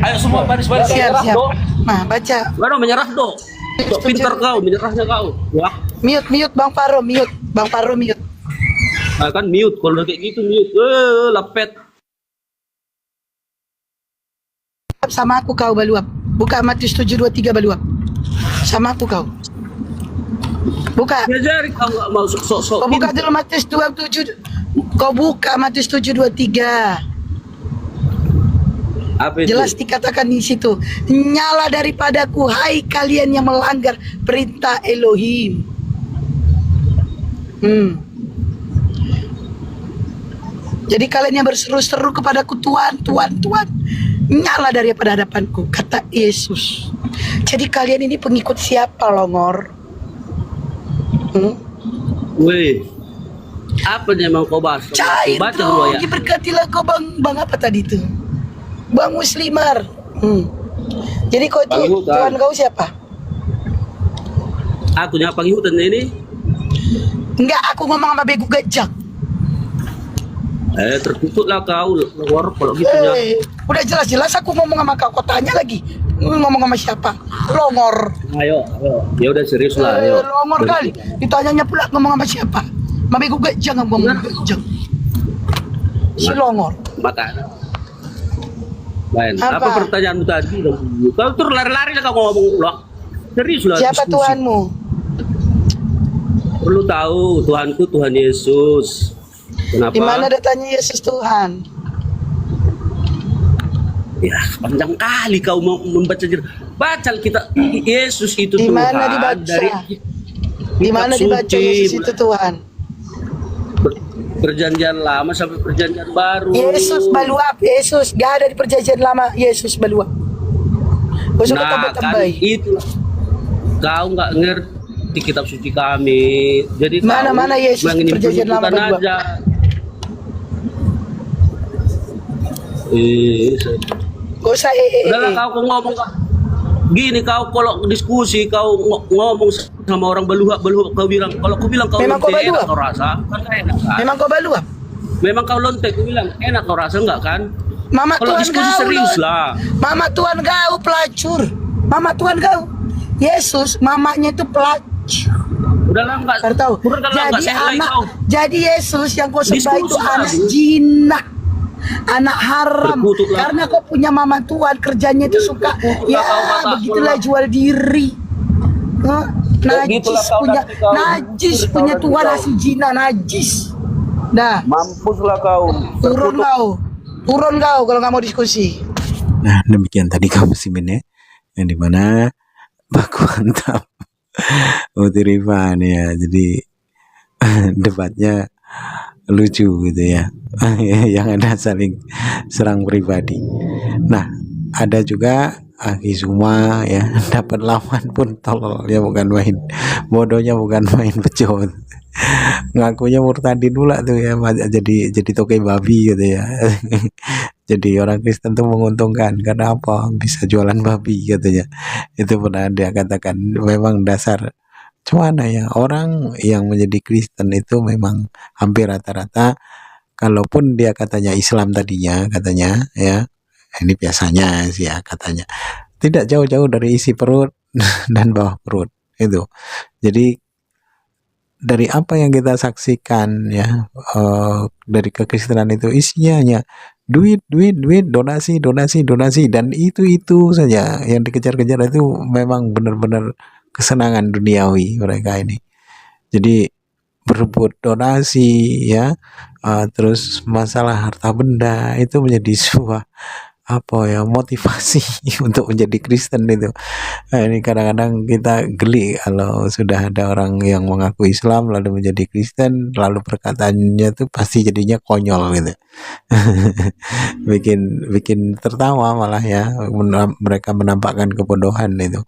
[SPEAKER 10] Ayo semua baris-baris.
[SPEAKER 3] Siap, siap.
[SPEAKER 10] Dok.
[SPEAKER 3] Nah, baca.
[SPEAKER 10] Mana menyerah dok? Dok, pintar kau, menyerahnya kau. Wah,
[SPEAKER 3] Mute Bang Faro, mute. Bang Faro mute.
[SPEAKER 10] nah, kan mute. Kalau udah kayak gitu mute. Lepet.
[SPEAKER 3] Sama aku kau Baluap. Buka Matius 7:23 Baluap. Sama aku kau. Buka.
[SPEAKER 10] Diajari kau nggak mau sok-sok.
[SPEAKER 3] Kau buka dulu Matius 27. Kau buka Matius 7:23.
[SPEAKER 10] Apa itu?
[SPEAKER 3] Jelas dikatakan di situ, nyala daripadaku, hai kalian yang melanggar perintah Elohim. Jadi kalian yang berseru-seru kepadaku, Tuhan, Tuhan, Tuhan, nyala daripada hadapanku, kata Yesus. Jadi kalian ini pengikut siapa, Longor?
[SPEAKER 10] Weh, apa nih emang kau bahas?
[SPEAKER 3] Cair
[SPEAKER 10] Baca dulu ya.
[SPEAKER 3] diberkatilah kau bang apa tadi itu? Bang Muslimar. Jadi kau itu
[SPEAKER 10] Panghutan.
[SPEAKER 3] Tuhan kau siapa?
[SPEAKER 10] Aku nyapa panghutan ini.
[SPEAKER 3] Enggak, aku ngomong sama begu gajah.
[SPEAKER 10] Tertutup lah kau, Longor, kalau gitu ya.
[SPEAKER 3] Udah jelas-jelas aku ngomong sama kau tanya lagi. Ngomong sama siapa? Longor.
[SPEAKER 10] Ayo. Ya udah serius lah, ayo.
[SPEAKER 3] Longor kali. Ditanyanya pula ngomong sama siapa? Sama begu gajah ngomong sama gajah. Si Longor.
[SPEAKER 10] Makanya. Lain.
[SPEAKER 3] Apa?
[SPEAKER 10] Apa pertanyaanmu tadi? Kau tuh lari-lari lah kau ngomong loh. Serius lah.
[SPEAKER 3] Siapa
[SPEAKER 10] diskusi.
[SPEAKER 3] Tuhanmu?
[SPEAKER 10] Perlu tahu Tuhanku Tuhan Yesus. Kenapa?
[SPEAKER 3] Di mana datanya Yesus Tuhan?
[SPEAKER 10] Ya panjang kali kau mau membaca baca kita Yesus itu
[SPEAKER 3] Di
[SPEAKER 10] Tuhan.
[SPEAKER 3] mana dibaca? Di mana dibaca Yesus itu Tuhan?
[SPEAKER 10] Perjanjian lama sampai perjanjian baru.
[SPEAKER 3] Yesus Baluap, Yesus gak ada di perjanjian lama. Yesus Baluap. Gak usah
[SPEAKER 10] Nah kan
[SPEAKER 3] tambah.
[SPEAKER 10] itu kau nggak ngerti kitab suci kami. Jadi
[SPEAKER 3] Mana Yesus di perjanjian lama berdua?
[SPEAKER 10] aja.
[SPEAKER 3] Gak usah
[SPEAKER 10] Udahlah kau ngomong gini, kau kalau diskusi kau ngomong sama orang beluak kau bilang, kalau kau bilang kau
[SPEAKER 3] Memang kau
[SPEAKER 10] lonte, enak
[SPEAKER 3] beluak?
[SPEAKER 10] kau rasa kan enak kan?
[SPEAKER 3] Memang kau Baluap?
[SPEAKER 10] Memang kau lonte, kau bilang enak kau rasa enggak kan?
[SPEAKER 3] Mama
[SPEAKER 10] Kalau
[SPEAKER 3] Tuhan
[SPEAKER 10] diskusi
[SPEAKER 3] kau
[SPEAKER 10] serius
[SPEAKER 3] Lord.
[SPEAKER 10] lah.
[SPEAKER 3] Mama Tuhan kau pelacur. Mama Tuhan kau Yesus, mamanya itu pelacur.
[SPEAKER 10] Udahlah enggak.
[SPEAKER 3] Baru tahu.
[SPEAKER 10] Enggak sehat lagi kau.
[SPEAKER 3] Jadi Yesus yang kau sembah itu
[SPEAKER 10] Diskusi lah,
[SPEAKER 3] anak
[SPEAKER 10] Bu.
[SPEAKER 3] jinak, anak haram.
[SPEAKER 10] Terkutuklah.
[SPEAKER 3] Karena kau punya mama Tuhan, kerjanya itu suka ya
[SPEAKER 10] kau mata
[SPEAKER 3] begitulah
[SPEAKER 10] sekolah.
[SPEAKER 3] jual diri. Najis
[SPEAKER 10] Begitulah kau
[SPEAKER 3] punya
[SPEAKER 10] nanti kau.
[SPEAKER 3] najis
[SPEAKER 10] Begitulah
[SPEAKER 3] punya
[SPEAKER 10] kau
[SPEAKER 3] Tuhan
[SPEAKER 10] nanti
[SPEAKER 3] hasil zina najis. Dah,
[SPEAKER 10] Mampuslah kau.
[SPEAKER 3] turun kau. Turun kau kalau nggak mau diskusi.
[SPEAKER 4] Nah, demikian tadi kamu simin ya, yang dimana baku hantam Uti Rifan ya. Jadi debatnya lucu gitu ya. Yang ada saling serang pribadi. Nah, ada juga Aki Suma ya, dapat lawan pun tolol ya, bukan main bodohnya, bukan main bejo. Ngakunya murtadin pula tuh ya, jadi toke babi gitu ya. Jadi orang Kristen tuh menguntungkan karena apa? Bisa jualan babi katanya. Itu pernah dia katakan. Memang dasar cuana ya, orang yang menjadi Kristen itu memang hampir rata-rata, kalaupun dia katanya Islam tadinya katanya ya, ini biasanya sih ya katanya, tidak jauh-jauh dari isi perut dan bawah perut itu. Jadi dari apa yang kita saksikan ya, dari kekristenan itu isinya hanya duit, donasi, dan itu saja yang dikejar-kejar. Itu memang benar-benar kesenangan duniawi mereka ini. Jadi berebut donasi ya, terus masalah harta benda itu menjadi sebuah motivasi untuk menjadi Kristen itu. Nah, ini kadang-kadang kita geli kalau sudah ada orang yang mengaku Islam lalu menjadi Kristen, lalu perkataannya tuh pasti jadinya konyol gitu. bikin tertawa malah ya, mereka menampakkan kebodohan itu.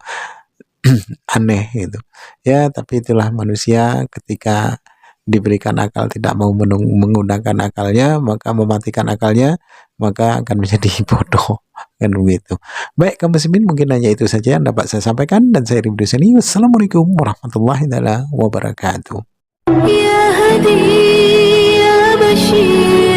[SPEAKER 4] Aneh gitu ya, tapi itulah manusia, ketika diberikan akal tidak mau menggunakan akalnya, maka mematikan akalnya, maka akan menjadi bodoh kan begitu. Baik kaum muslimin, mungkin hanya itu saja yang dapat saya sampaikan, dan saya Ribdu Seni. Wassalamualaikum warahmatullahi wabarakatuh.
[SPEAKER 3] Ya Hadi, Ya Bashir.